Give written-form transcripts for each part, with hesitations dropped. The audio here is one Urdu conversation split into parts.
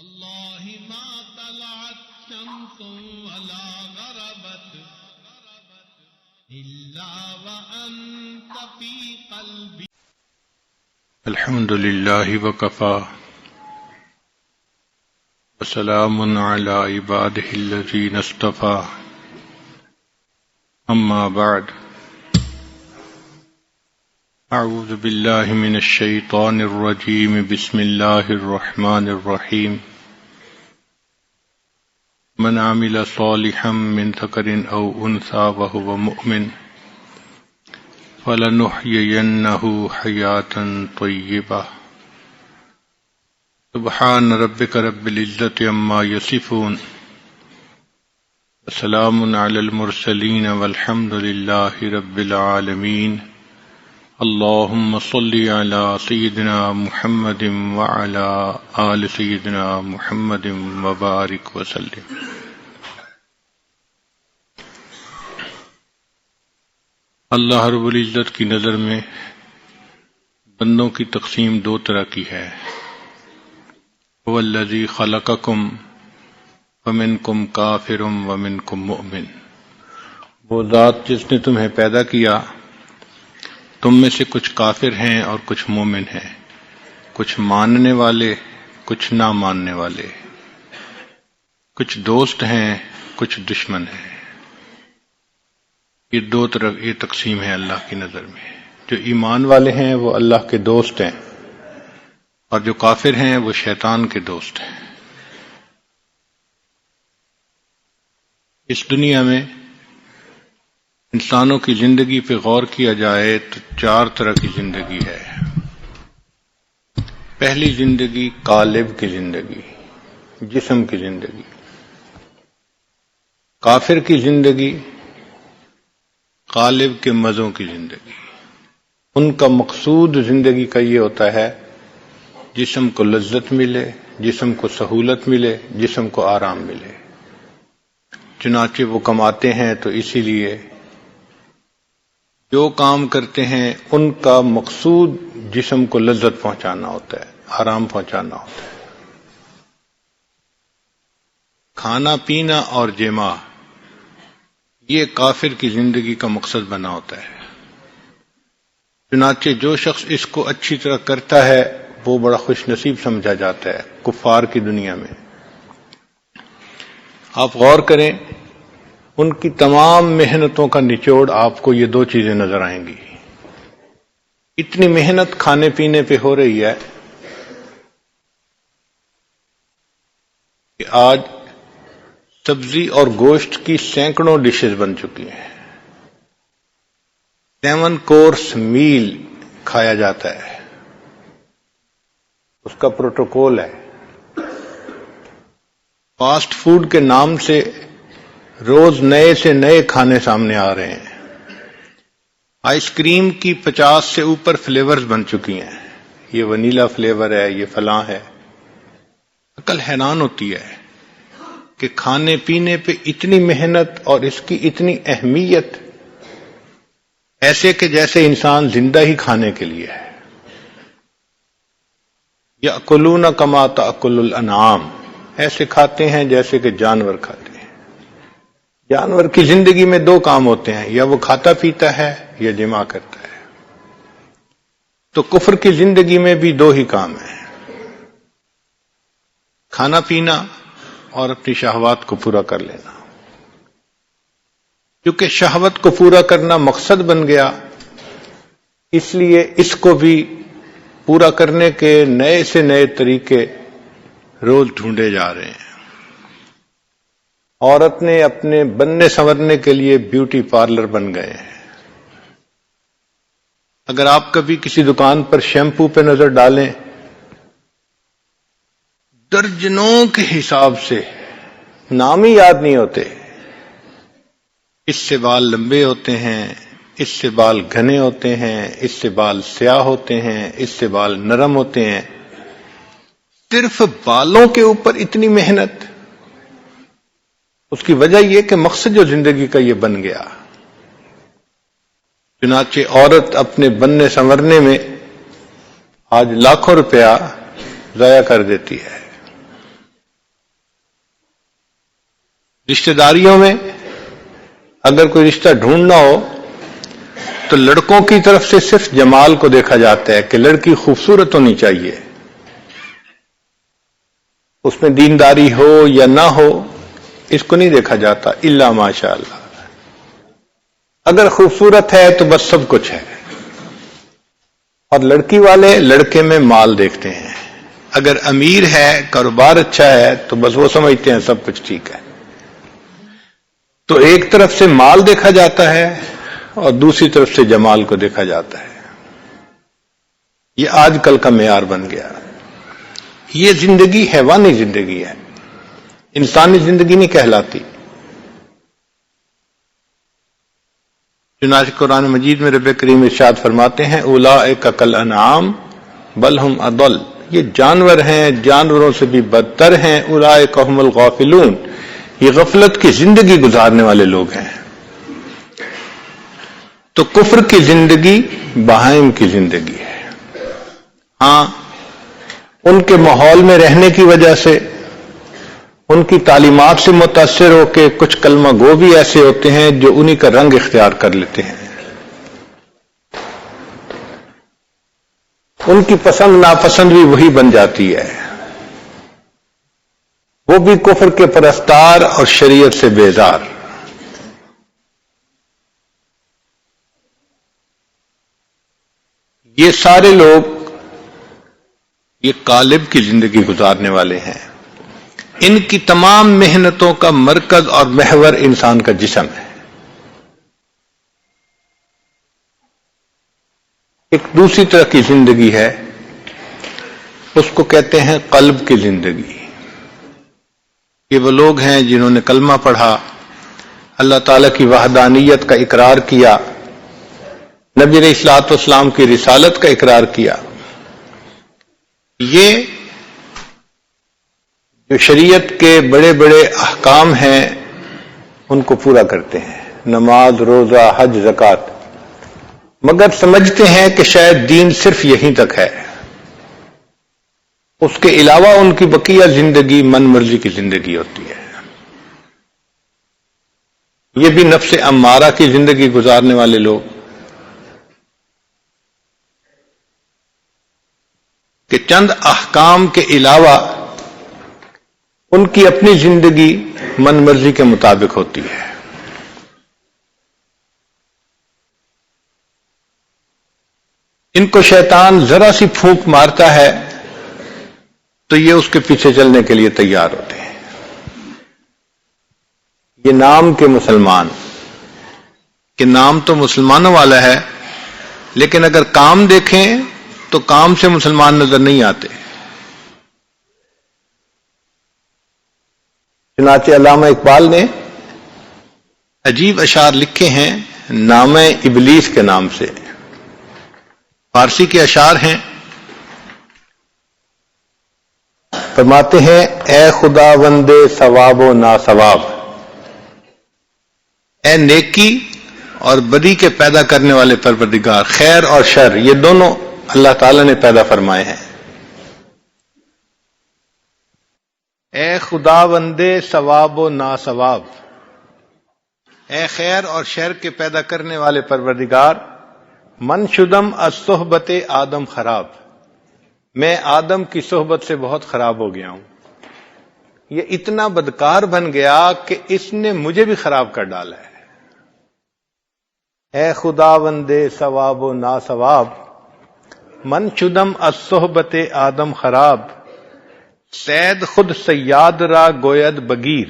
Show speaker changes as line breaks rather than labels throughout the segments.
والله ما طلعت شمس ولا غربت إلا وأنت في قلبي.
الحمد لله وكفى وسلام على عباده الذين اصطفى. أما بعد، أعوذ بالله من الشيطان الرجيم. بسم الله الرحمن الرحيم. من عمل صالحا من ذكر أو أنثى وهو مؤمن فلنحيينه حياة طيبة. سبحان ربك رب العزة عما يصفون وسلام على المرسلين والحمد لله رب العالمين. اللهم صل على سيدنا محمد وعلى آل سيدنا محمد وبارك وسلم. اللہ رب العزت کی نظر میں بندوں کی تقسیم دو طرح کی ہے. هو الذی خلقکم ومنکم کافر ومنکم مؤمن. وہ ذات جس نے تمہیں پیدا کیا، تم میں سے کچھ کافر ہیں اور کچھ مومن ہیں، کچھ ماننے والے کچھ نہ ماننے والے، کچھ دوست ہیں کچھ دشمن ہیں. یہ دو طرح یہ تقسیم ہے اللہ کی نظر میں. جو ایمان والے ہیں وہ اللہ کے دوست ہیں، اور جو کافر ہیں وہ شیطان کے دوست ہیں. اس دنیا میں انسانوں کی زندگی پہ غور کیا جائے تو چار طرح کی زندگی ہے. پہلی زندگی قالب کی زندگی، جسم کی زندگی. کافر کی زندگی قالب کے مزوں کی زندگی. ان کا مقصود زندگی کا یہ ہوتا ہے جسم کو لذت ملے، جسم کو سہولت ملے، جسم کو آرام ملے. چنانچہ وہ کماتے ہیں تو اسی لیے جو کام کرتے ہیں ان کا مقصود جسم کو لذت پہنچانا ہوتا ہے، آرام پہنچانا ہوتا ہے. کھانا پینا اور جماع یہ کافر کی زندگی کا مقصد بنا ہوتا ہے. چنانچہ جو شخص اس کو اچھی طرح کرتا ہے وہ بڑا خوش نصیب سمجھا جاتا ہے کفار کی دنیا میں. آپ غور کریں، ان کی تمام محنتوں کا نچوڑ آپ کو یہ دو چیزیں نظر آئیں گی. اتنی محنت کھانے پینے پہ ہو رہی ہے کہ آج سبزی اور گوشت کی سینکڑوں ڈشز بن چکی ہیں. 7 کورس میل کھایا جاتا ہے، اس کا پروٹوکول ہے. فاسٹ فوڈ کے نام سے روز نئے سے نئے کھانے سامنے آ رہے ہیں. آئس کریم کی 50 سے اوپر فلیورز بن چکی ہیں. یہ ونیلا فلیور ہے، یہ فلاں ہے. عقل حیران ہوتی ہے کہ کھانے پینے پہ اتنی محنت اور اس کی اتنی اہمیت، ایسے کہ جیسے انسان زندہ ہی کھانے کے لیے ہے. یأکلون کما تأکل الانعام، ایسے کھاتے ہیں جیسے کہ جانور کھاتے ہیں. جانور کی زندگی میں دو کام ہوتے ہیں، یا وہ کھاتا پیتا ہے یا جماع کرتا ہے. تو کفر کی زندگی میں بھی دو ہی کام ہیں، کھانا پینا اور اپنی شہوات کو پورا کر لینا. کیونکہ شہوت کو پورا کرنا مقصد بن گیا، اس لیے اس کو بھی پورا کرنے کے نئے سے نئے طریقے روز ڈھونڈے جا رہے ہیں. عورت نے اپنے بننے سنورنے کے لیے بیوٹی پارلر بن گئے ہیں. اگر آپ کبھی کسی دکان پر شیمپو پہ نظر ڈالیں، درجنوں کے حساب سے نام ہی یاد نہیں ہوتے. اس سے بال لمبے ہوتے ہیں، اس سے بال گھنے ہوتے ہیں، اس سے بال سیاہ ہوتے ہیں، اس سے بال نرم ہوتے ہیں. صرف بالوں کے اوپر اتنی محنت، اس کی وجہ یہ کہ مقصد جو زندگی کا یہ بن گیا. چنانچہ عورت اپنے بننے سنورنے میں آج لاکھوں روپیہ ضائع کر دیتی ہے. رشتہ داریوں میں اگر کوئی رشتہ ڈھونڈنا ہو تو لڑکوں کی طرف سے صرف جمال کو دیکھا جاتا ہے کہ لڑکی خوبصورت ہونی چاہیے، اس میں دینداری ہو یا نہ ہو اس کو نہیں دیکھا جاتا، الا ماشاء اللہ۔ اگر خوبصورت ہے تو بس سب کچھ ہے، اور لڑکی والے لڑکے میں مال دیکھتے ہیں، اگر امیر ہے، کاروبار اچھا ہے تو بس وہ سمجھتے ہیں سب کچھ ٹھیک ہے۔ تو ایک طرف سے مال دیکھا جاتا ہے اور دوسری طرف سے جمال کو دیکھا جاتا ہے۔ یہ آج کل کا معیار بن گیا۔ یہ زندگی حیوانی زندگی ہے، انسانی زندگی نہیں کہلاتی۔ چنانچہ قرآن مجید میں رب کریم ارشاد فرماتے ہیں اولئک کالانعام بل ہم اضل، یہ جانور ہیں، جانوروں سے بھی بدتر ہیں، اولئک هم الغافلون، یہ غفلت کی زندگی گزارنے والے لوگ ہیں۔ تو کفر کی زندگی بہائم کی زندگی ہے۔ ہاں، ان کے ماحول میں رہنے کی وجہ سے، ان کی تعلیمات سے متاثر ہو کے کچھ کلمہ گو بھی ایسے ہوتے ہیں جو انہی کا رنگ اختیار کر لیتے ہیں، ان کی پسند ناپسند بھی وہی بن جاتی ہے، وہ بھی کفر کے پرستار اور شریعت سے بیزار۔ یہ سارے لوگ یہ قالب کی زندگی گزارنے والے ہیں، ان کی تمام محنتوں کا مرکز اور محور انسان کا جسم ہے۔ ایک دوسری طرح کی زندگی ہے، اس کو کہتے ہیں قلب کی زندگی۔ یہ وہ لوگ ہیں جنہوں نے کلمہ پڑھا، اللہ تعالیٰ کی وحدانیت کا اقرار کیا، نبی علیہ الصلوۃ والسلام کی رسالت کا اقرار کیا۔ یہ جو شریعت کے بڑے بڑے احکام ہیں ان کو پورا کرتے ہیں، نماز، روزہ، حج، زکوٰۃ، مگر سمجھتے ہیں کہ شاید دین صرف یہیں تک ہے، اس کے علاوہ ان کی بقیہ زندگی من مرضی کی زندگی ہوتی ہے۔ یہ بھی نفس امارہ کی زندگی گزارنے والے لوگ کہ چند احکام کے علاوہ ان کی اپنی زندگی من مرضی کے مطابق ہوتی ہے۔ ان کو شیطان ذرا سی پھونک مارتا ہے تو یہ اس کے پیچھے چلنے کے لیے تیار ہوتے ہیں۔ یہ نام کے مسلمان، کہ نام تو مسلمانوں والا ہے، لیکن اگر کام دیکھیں تو کام سے مسلمان نظر نہیں آتے۔ چنانچہ علامہ اقبال نے عجیب اشعار لکھے ہیں نام ابلیس کے نام سے، فارسی کے اشعار ہیں۔ فرماتے ہیں اے خدا وندے ثواب و ناثواب، اے نیکی اور بدی کے پیدا کرنے والے پروردگار، خیر اور شر یہ دونوں اللہ تعالی نے پیدا فرمائے ہیں۔ اے خدا وندے ثواب و ناثواب، اے خیر اور شر کے پیدا کرنے والے پروردگار، من شدم از صحبت آدم خراب، میں آدم کی صحبت سے بہت خراب ہو گیا ہوں، یہ اتنا بدکار بن گیا کہ اس نے مجھے بھی خراب کر ڈالا ہے۔ اے خدا وندے ثواب و ناثواب، من شدم از صحبت آدم خراب، صید خود صیاد را گوید بگیر،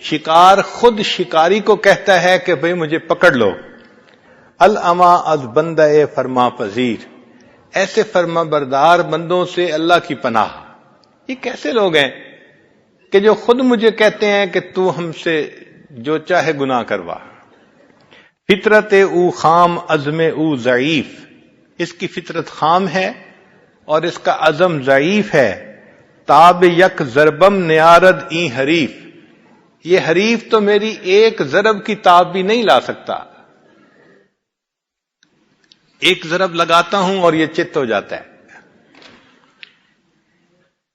شکار خود شکاری کو کہتا ہے کہ بھئی مجھے پکڑ لو، الاما از بندہ فرما پذیر، ایسے فرما بردار بندوں سے اللہ کی پناہ۔ یہ کیسے لوگ ہیں کہ جو خود مجھے کہتے ہیں کہ تو ہم سے جو چاہے گناہ کروا۔ فطرت او خام عزم او ضعیف، اس کی فطرت خام ہے اور اس کا عزم ضعیف ہے۔ تاب یک ضربم نیارد این حریف، یہ حریف تو میری ایک ضرب کی تاب بھی نہیں لا سکتا، ایک ضرب لگاتا ہوں اور یہ چت ہو جاتا ہے۔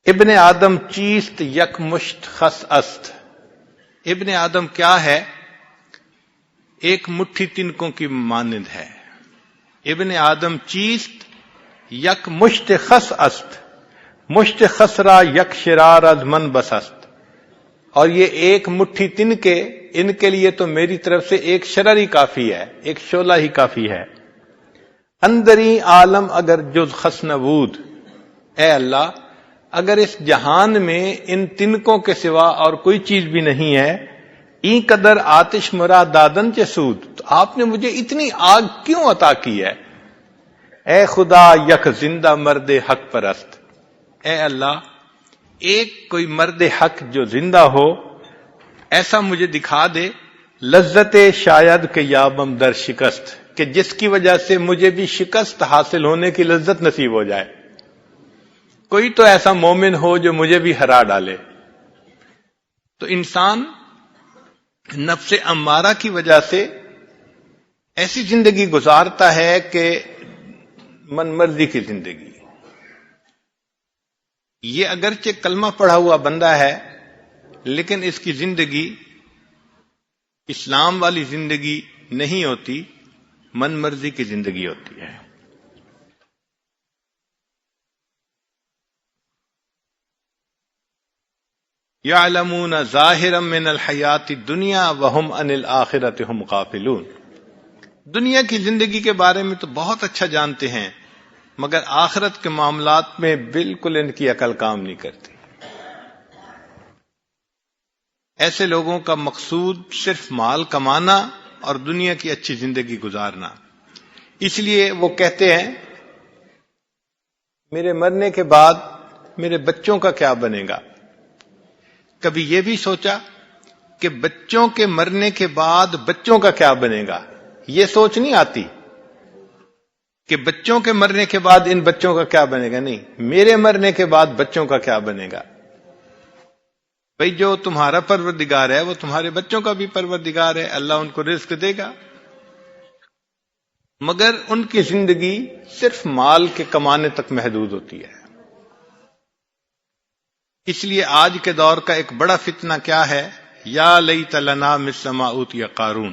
ابن آدم چیست یک مشت خس است، ابن آدم کیا ہے؟ ایک مٹھی تنکوں کی مانند ہے. ابن آدم چیست یک مشت خس است، مشت خس را یک شرار از من بس است. اور یہ ایک مٹھی تنکے، ان کے لیے تو میری طرف سے ایک شرر ہی کافی ہے، ایک شعلہ ہی کافی ہے. اندری عالم اگر جز خس نبود، اے اللہ اگر اس جہان میں ان تنکوں کے سوا اور کوئی چیز بھی نہیں ہے، این قدر آتش مرا دادن چے سود، تو آپ نے مجھے اتنی آگ کیوں عطا کی ہے؟ اے خدا یک زندہ مرد حق پرست، اے اللہ ایک کوئی مرد حق جو زندہ ہو ایسا مجھے دکھا دے. لذت شاید کہ یابم در شکست، کہ جس کی وجہ سے مجھے بھی شکست حاصل ہونے کی لذت نصیب ہو جائے. کوئی تو ایسا مومن ہو جو مجھے بھی ہرا ڈالے. تو انسان نفس امارہ کی وجہ سے ایسی زندگی گزارتا ہے کہ من مرضی کی زندگی. یہ اگرچہ کلمہ پڑھا ہوا بندہ ہے لیکن اس کی زندگی اسلام والی زندگی نہیں ہوتی، من مرضی کی زندگی ہوتی ہے. یعلمون ظاہرا من الحیات الدنیا وہم عن الآخرۃ ہم غافلون. دنیا کی زندگی کے بارے میں تو بہت اچھا جانتے ہیں مگر آخرت کے معاملات میں بالکل ان کی عقل کام نہیں کرتی. ایسے لوگوں کا مقصود صرف مال کمانا اور دنیا کی اچھی زندگی گزارنا. اس لیے وہ کہتے ہیں میرے مرنے کے بعد میرے بچوں کا کیا بنے گا. کبھی یہ بھی سوچا کہ بچوں کے مرنے کے بعد بچوں کا کیا بنے گا؟ یہ سوچ نہیں آتی کہ بچوں کے مرنے کے بعد ان بچوں کا کیا بنے گا. نہیں، میرے مرنے کے بعد بچوں کا کیا بنے گا. بھئی جو تمہارا پروردگار ہے وہ تمہارے بچوں کا بھی پروردگار ہے، اللہ ان کو رزق دے گا. مگر ان کی زندگی صرف مال کے کمانے تک محدود ہوتی ہے. اس لیے آج کے دور کا ایک بڑا فتنہ کیا ہے؟ یا لیت لنا مثل ما اوتی قارون،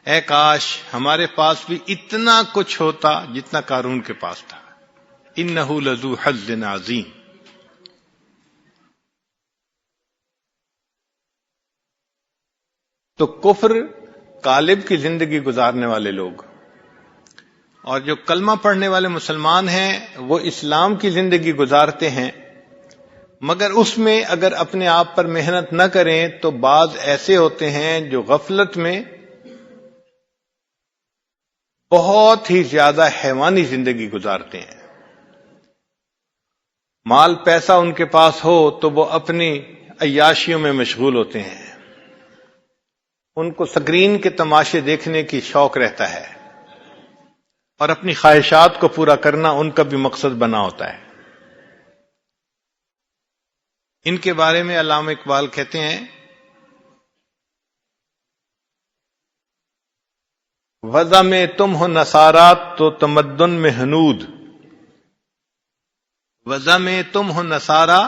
اے کاش ہمارے پاس بھی اتنا کچھ ہوتا جتنا قارون کے پاس تھا. انہ لذو حظ عظیم. تو کفر غالب کی زندگی گزارنے والے لوگ اور جو کلمہ پڑھنے والے مسلمان ہیں وہ اسلام کی زندگی گزارتے ہیں، مگر اس میں اگر اپنے آپ پر محنت نہ کریں تو بعض ایسے ہوتے ہیں جو غفلت میں بہت ہی زیادہ حیوانی زندگی گزارتے ہیں. مال پیسہ ان کے پاس ہو تو وہ اپنی عیاشیوں میں مشغول ہوتے ہیں. ان کو سکرین کے تماشے دیکھنے کی شوق رہتا ہے اور اپنی خواہشات کو پورا کرنا ان کا بھی مقصد بنا ہوتا ہے. ان کے بارے میں علامہ اقبال کہتے ہیں وضع میں تم ہو نصارات تو تمدن میں ہنود. وضع میں تم ہو نصارا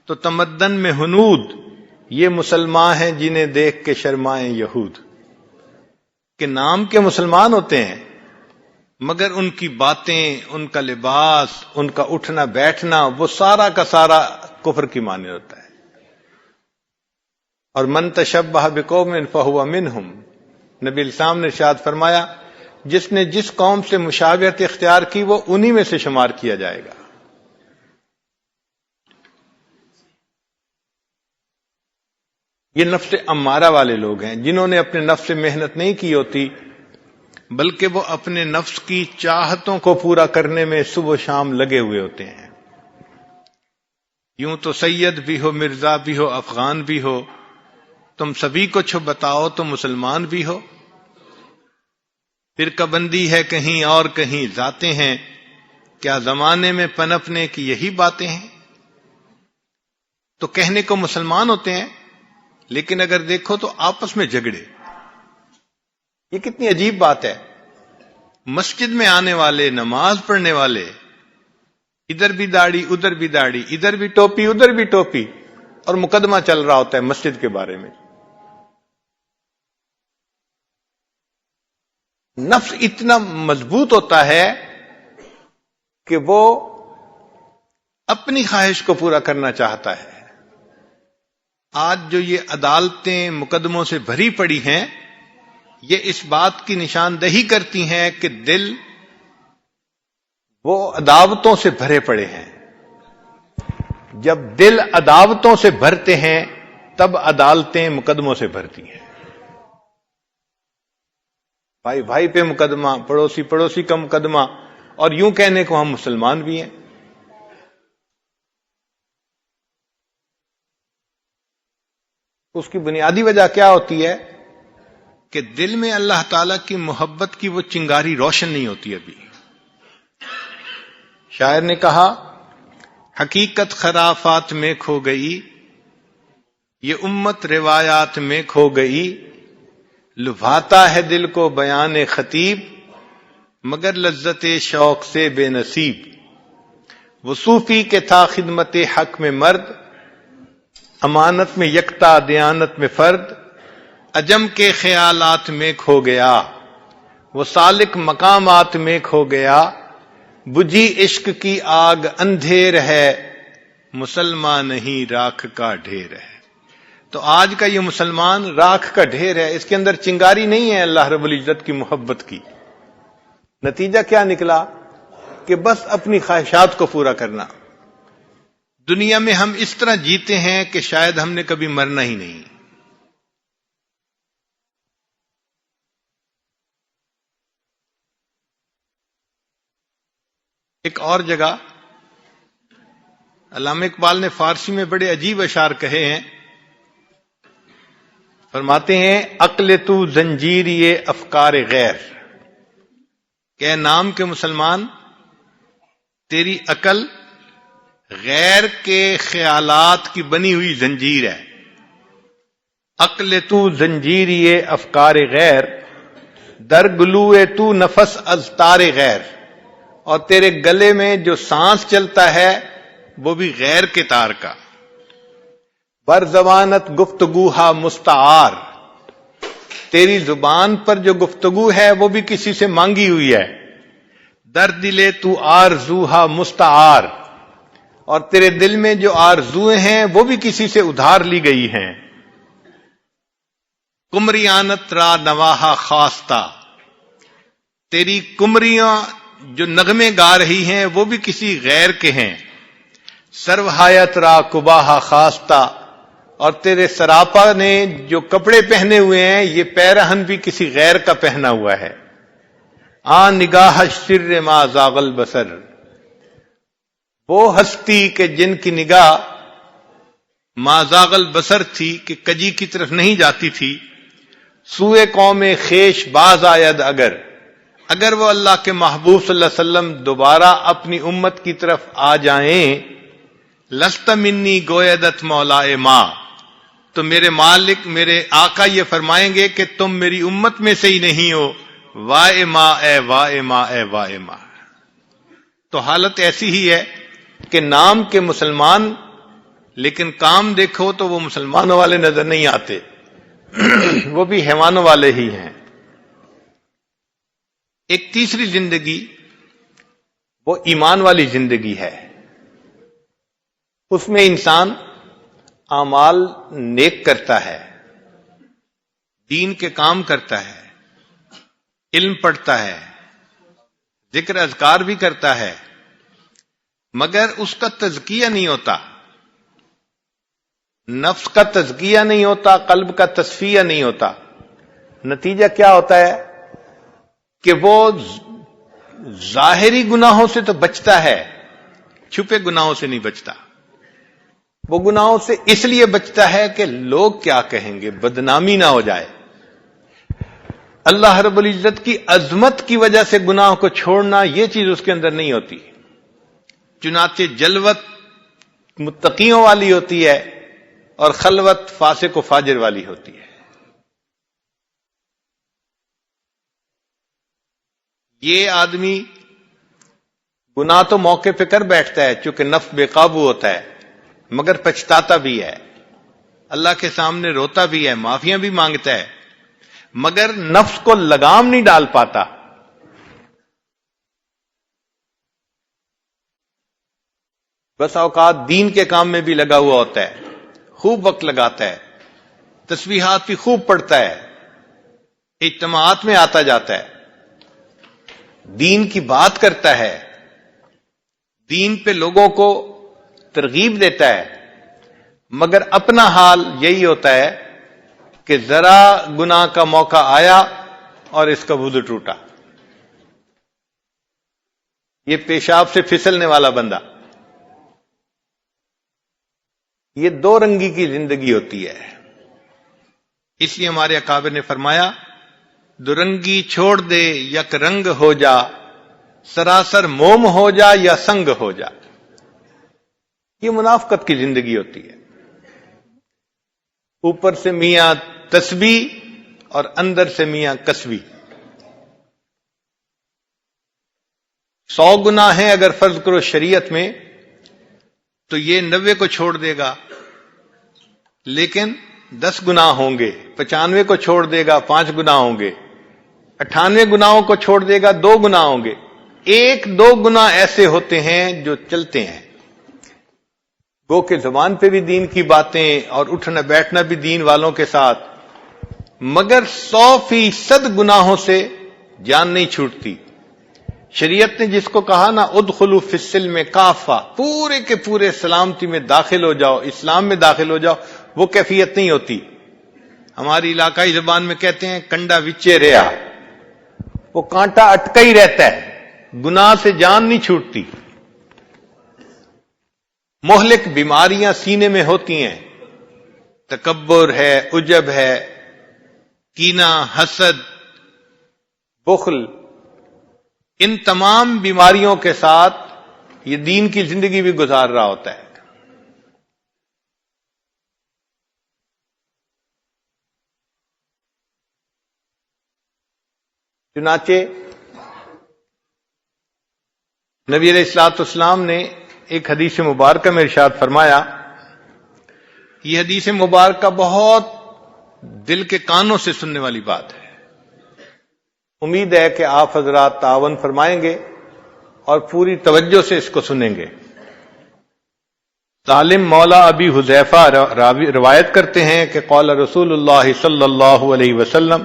تو تمدن میں ہنود، یہ مسلمان ہیں جنہیں دیکھ کے شرمائیں یہود. کہ نام کے مسلمان ہوتے ہیں مگر ان کی باتیں، ان کا لباس، ان کا اٹھنا بیٹھنا وہ سارا کا سارا کفر کی معنی ہوتا ہے. اور من تشبہ بقوم فہو منہم، نبی الاسلام نے ارشاد فرمایا جس نے جس قوم سے مشابہت اختیار کی وہ انہی میں سے شمار کیا جائے گا. یہ نفس امارہ والے لوگ ہیں جنہوں نے اپنے نفس سے محنت نہیں کی ہوتی بلکہ وہ اپنے نفس کی چاہتوں کو پورا کرنے میں صبح و شام لگے ہوئے ہوتے ہیں. یوں تو سید بھی ہو، مرزا بھی ہو، افغان بھی ہو، تم سبھی کو چھو بتاؤ تو مسلمان بھی ہو. فرقہ بندی ہے کہیں اور کہیں ذاتیں ہیں، کیا زمانے میں پنپنے کی یہی باتیں ہیں. تو کہنے کو مسلمان ہوتے ہیں لیکن اگر دیکھو تو آپس میں جھگڑے. یہ کتنی عجیب بات ہے. مسجد میں آنے والے، نماز پڑھنے والے، ادھر بھی داڑھی ادھر بھی داڑھی، ادھر بھی ٹوپی ادھر بھی ٹوپی، اور مقدمہ چل رہا ہوتا ہے مسجد کے بارے میں. نفس اتنا مضبوط ہوتا ہے کہ وہ اپنی خواہش کو پورا کرنا چاہتا ہے. آج جو یہ عدالتیں مقدموں سے بھری پڑی ہیں، یہ اس بات کی نشاندہی کرتی ہیں کہ دل وہ عداوتوں سے بھرے پڑے ہیں. جب دل عداوتوں سے بھرتے ہیں تب عدالتیں مقدموں سے بھرتی ہیں. بھائی بھائی پہ مقدمہ، پڑوسی پڑوسی کا مقدمہ، اور یوں کہنے کو ہم مسلمان بھی ہیں. اس کی بنیادی وجہ کیا ہوتی ہے کہ دل میں اللہ تعالی کی محبت کی وہ چنگاری روشن نہیں ہوتی. ابھی شاعر نے کہا، حقیقت خرافات میں کھو گئی، یہ امت روایات میں کھو گئی، لبھاتا ہے دل کو بیان خطیب، مگر لذت شوق سے بے نصیب. وہ صوفی کے تھا خدمت حق میں مرد، امانت میں یکتا دیانت میں فرد، عجم کے خیالات میں کھو گیا، وہ سالک مقامات میں کھو گیا. بجھی عشق کی آگ اندھیر ہے، مسلمان نہیں راکھ کا ڈھیر ہے. تو آج کا یہ مسلمان راکھ کا ڈھیر ہے، اس کے اندر چنگاری نہیں ہے اللہ رب العزت کی محبت کی. نتیجہ کیا نکلا کہ بس اپنی خواہشات کو پورا کرنا. دنیا میں ہم اس طرح جیتے ہیں کہ شاید ہم نے کبھی مرنا ہی نہیں. ایک اور جگہ علامہ اقبال نے فارسی میں بڑے عجیب اشعار کہے ہیں. فرماتے ہیں، عقل تو زنجیر یہ افکار غیر، کہ نام کے مسلمان تیری عقل غیر کے خیالات کی بنی ہوئی زنجیر ہے. عقل تو زنجیر یہ افکار غیر، در گلوئے تو نفس از تار غیر. اور تیرے گلے میں جو سانس چلتا ہے وہ بھی غیر کے تار کا. بر زبانت گفتگوہا مستعار، تیری زبان پر جو گفتگو ہے وہ بھی کسی سے مانگی ہوئی ہے. در دلے تو آرزوہا مستعار، اور تیرے دل میں جو آرزویں ہیں وہ بھی کسی سے ادھار لی گئی ہیں. کمریانت را نواہا خواستہ، تیری کمریاں جو نغمے گا رہی ہیں وہ بھی کسی غیر کے ہیں. سروحایت را کباہا خواستہ، اور تیرے سراپا نے جو کپڑے پہنے ہوئے ہیں یہ پیرہن بھی کسی غیر کا پہنا ہوا ہے. آن نگاہ سر ما زاغ البصر، وہ ہستی کہ جن کی نگاہ ما زاغ البصر تھی کہ کجی کی طرف نہیں جاتی تھی. سوئے قوم خیش باز آید اگر وہ اللہ کے محبوب صلی اللہ علیہ وسلم دوبارہ اپنی امت کی طرف آ جائیں. لست منی گویدت مولائے ماں، تو میرے مالک میرے آقا یہ فرمائیں گے کہ تم میری امت میں سے ہی نہیں ہو. وائے ماں اے وائے ماں اے وائے ماں. تو حالت ایسی ہی ہے کہ نام کے مسلمان، لیکن کام دیکھو تو وہ مسلمانوں والے نظر نہیں آتے، وہ بھی حیوانوں والے ہی ہیں. ایک تیسری زندگی وہ ایمان والی زندگی ہے. اس میں انسان اعمال نیک کرتا ہے، دین کے کام کرتا ہے، علم پڑھتا ہے، ذکر اذکار بھی کرتا ہے، مگر اس کا تزکیہ نہیں ہوتا، نفس کا تزکیہ نہیں ہوتا، قلب کا تصفیہ نہیں ہوتا. نتیجہ کیا ہوتا ہے کہ وہ ظاہری گناہوں سے تو بچتا ہے، چھپے گناہوں سے نہیں بچتا. وہ گناہوں سے اس لیے بچتا ہے کہ لوگ کیا کہیں گے، بدنامی نہ ہو جائے. اللہ رب العزت کی عظمت کی وجہ سے گناہ کو چھوڑنا یہ چیز اس کے اندر نہیں ہوتی. چنانچہ جلوت متقیوں والی ہوتی ہے اور خلوت فاسق و فاجر والی ہوتی ہے. یہ آدمی گناہ تو موقع پہ کر بیٹھتا ہے چونکہ نفس بے قابو ہوتا ہے، مگر پچھتاتا بھی ہے، اللہ کے سامنے روتا بھی ہے، معافیاں بھی مانگتا ہے،
مگر نفس کو لگام نہیں ڈال پاتا. بس اوقات دین کے کام میں بھی لگا ہوا ہوتا ہے، خوب وقت لگاتا ہے، تسبیحات بھی خوب پڑھتا ہے، اجتماعات میں آتا جاتا ہے، دین کی بات کرتا ہے، دین پہ لوگوں کو ترغیب دیتا ہے، مگر اپنا حال یہی ہوتا ہے کہ ذرا گناہ کا موقع آیا اور اس کا وضو ٹوٹا. یہ پیشاب سے پھسلنے والا بندہ. یہ دو رنگی کی زندگی ہوتی ہے. اس لیے ہمارے اکابر نے فرمایا دو رنگی چھوڑ دے یک رنگ ہو جا، سراسر موم ہو جا یا سنگ ہو جا. یہ منافقت کی زندگی ہوتی ہے. اوپر سے میاں تسبیح اور اندر سے میاں کسبی. 100 گناہ ہیں اگر فرض کرو شریعت میں تو یہ 90 کو چھوڑ دے گا، لیکن 10 گناہ ہوں گے. 95 کو چھوڑ دے گا، 5 گناہ ہوں گے. 98 گناہوں کو چھوڑ دے گا، 2 گناہ ہوں گے. 1-2 گناہ ایسے ہوتے ہیں جو چلتے ہیں، گو کہ زبان پہ بھی دین کی باتیں اور اٹھنا بیٹھنا بھی دین والوں کے ساتھ، مگر 100% گناہوں سے جان نہیں چھوٹتی. شریعت نے جس کو کہا نا ادخلوا فی السلم کافہ، پورے کے پورے سلامتی میں داخل ہو جاؤ، اسلام میں داخل ہو جاؤ، وہ کیفیت نہیں ہوتی. ہماری علاقائی زبان میں کہتے ہیں کنڈا وچے رہا، وہ کانٹا اٹکا ہی رہتا ہے، گناہ سے جان نہیں چھوٹتی. مہلک بیماریاں سینے میں ہوتی ہیں، تکبر ہے، عجب ہے، کینہ، حسد، بخل. ان تمام بیماریوں کے ساتھ یہ دین کی زندگی بھی گزار رہا ہوتا ہے. چنانچہ نبی علیہ الصلوۃ والسلام نے ایک حدیث مبارکہ میں ارشاد فرمایا، یہ حدیث مبارکہ بہت دل کے کانوں سے سننے والی بات ہے. امید ہے کہ آپ حضرات تعاون فرمائیں گے اور پوری توجہ سے اس کو سنیں گے. سالم مولا ابی حذیفہ روایت کرتے ہیں کہ قال رسول اللہ صلی اللہ علیہ وسلم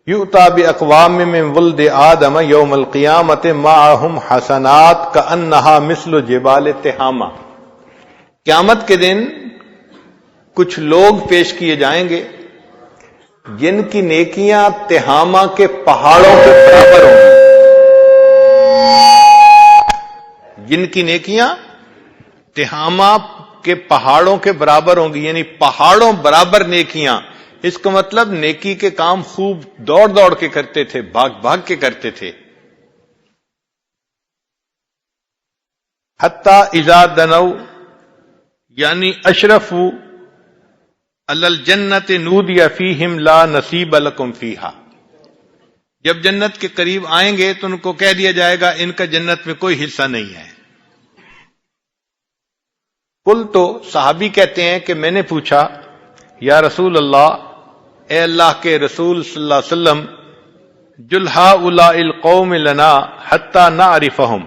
یؤتی باقوام من ولد آدم یوم القیامت معہم حسنات کأنہا مثل جبال تہامہ. قیامت کے دن کچھ لوگ پیش کیے جائیں گے جن کی نیکیاں تہامہ کے پہاڑوں کے برابر ہوں گی. جن کی نیکیاں تہامہ کے پہاڑوں کے برابر ہوں گی، یعنی پہاڑوں برابر نیکیاں. اس کا مطلب نیکی کے کام خوب دوڑ دوڑ کے کرتے تھے، بھاگ بھاگ کے کرتے تھے. حتی اذا دنو یعنی اشرفوا علی الجنت نودی فیہم لا نصیب لکم فیہا. جب جنت کے قریب آئیں گے تو ان کو کہہ دیا جائے گا ان کا جنت میں کوئی حصہ نہیں ہے. قل تو صحابی کہتے ہیں کہ میں نے پوچھا یا رسول اللہ، اے اللہ کے رسول صلی اللہ علیہ وسلم، جل ہؤلاء القوم لنا حتی نعرفہم،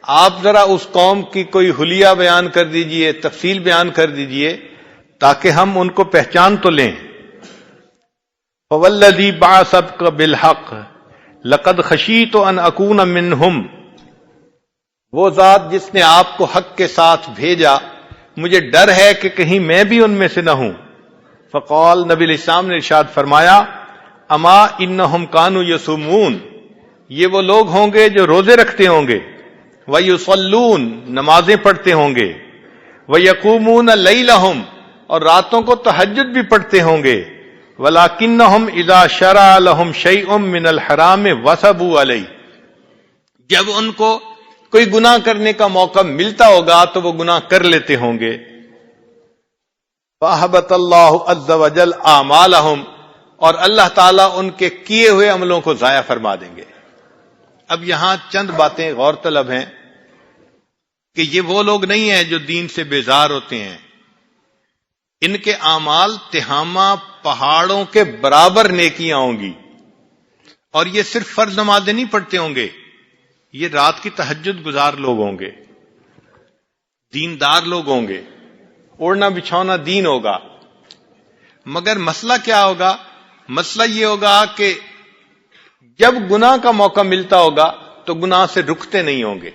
آپ ذرا اس قوم کی کوئی حلیہ بیان کر دیجئے، تفصیل بیان کر دیجئے تاکہ ہم ان کو پہچان تو لیں. فوالذی بعثک بالحق لقد خشیت ان اکون منہم، وہ ذات جس نے آپ کو حق کے ساتھ بھیجا مجھے ڈر ہے کہ کہیں میں بھی ان میں سے نہ ہوں. فقال، نبی علیہ السلام نے ارشاد فرمایا، اما انہم کانوا یصومون، یہ وہ لوگ ہوں گے جو روزے رکھتے ہوں گے، ویصلون، نمازیں پڑھتے ہوں گے، ویقومون لیلہم، اور راتوں کو تہجد بھی پڑھتے ہوں گے، ولکنہم اذا شرع لہم شیء من الحرام وثبوا علیہ، جب ان کو کوئی گناہ کرنے کا موقع ملتا ہوگا تو وہ گناہ کر لیتے ہوں گے. فَأَحْبَطَ اللَّهُ عَزَّ وَجَلَّ أَعْمَالَهُمْ، اور اللہ تعالیٰ ان کے کیے ہوئے عملوں کو ضائع فرما دیں گے. اب یہاں چند باتیں غور طلب ہیں کہ یہ وہ لوگ نہیں ہیں جو دین سے بیزار ہوتے ہیں، ان کے اعمال تہامہ پہاڑوں کے برابر نیکیاں ہوں گی. اور یہ صرف فرض نمازیں نہیں پڑھتے ہوں گے، یہ رات کی تہجد گزار لوگ ہوں گے، دیندار لوگ ہوں گے، اوڑھنا بچھونا دین ہوگا. مگر مسئلہ کیا ہوگا؟ مسئلہ یہ ہوگا کہ جب گناہ کا موقع ملتا ہوگا تو گناہ سے رکتے نہیں ہوں گے.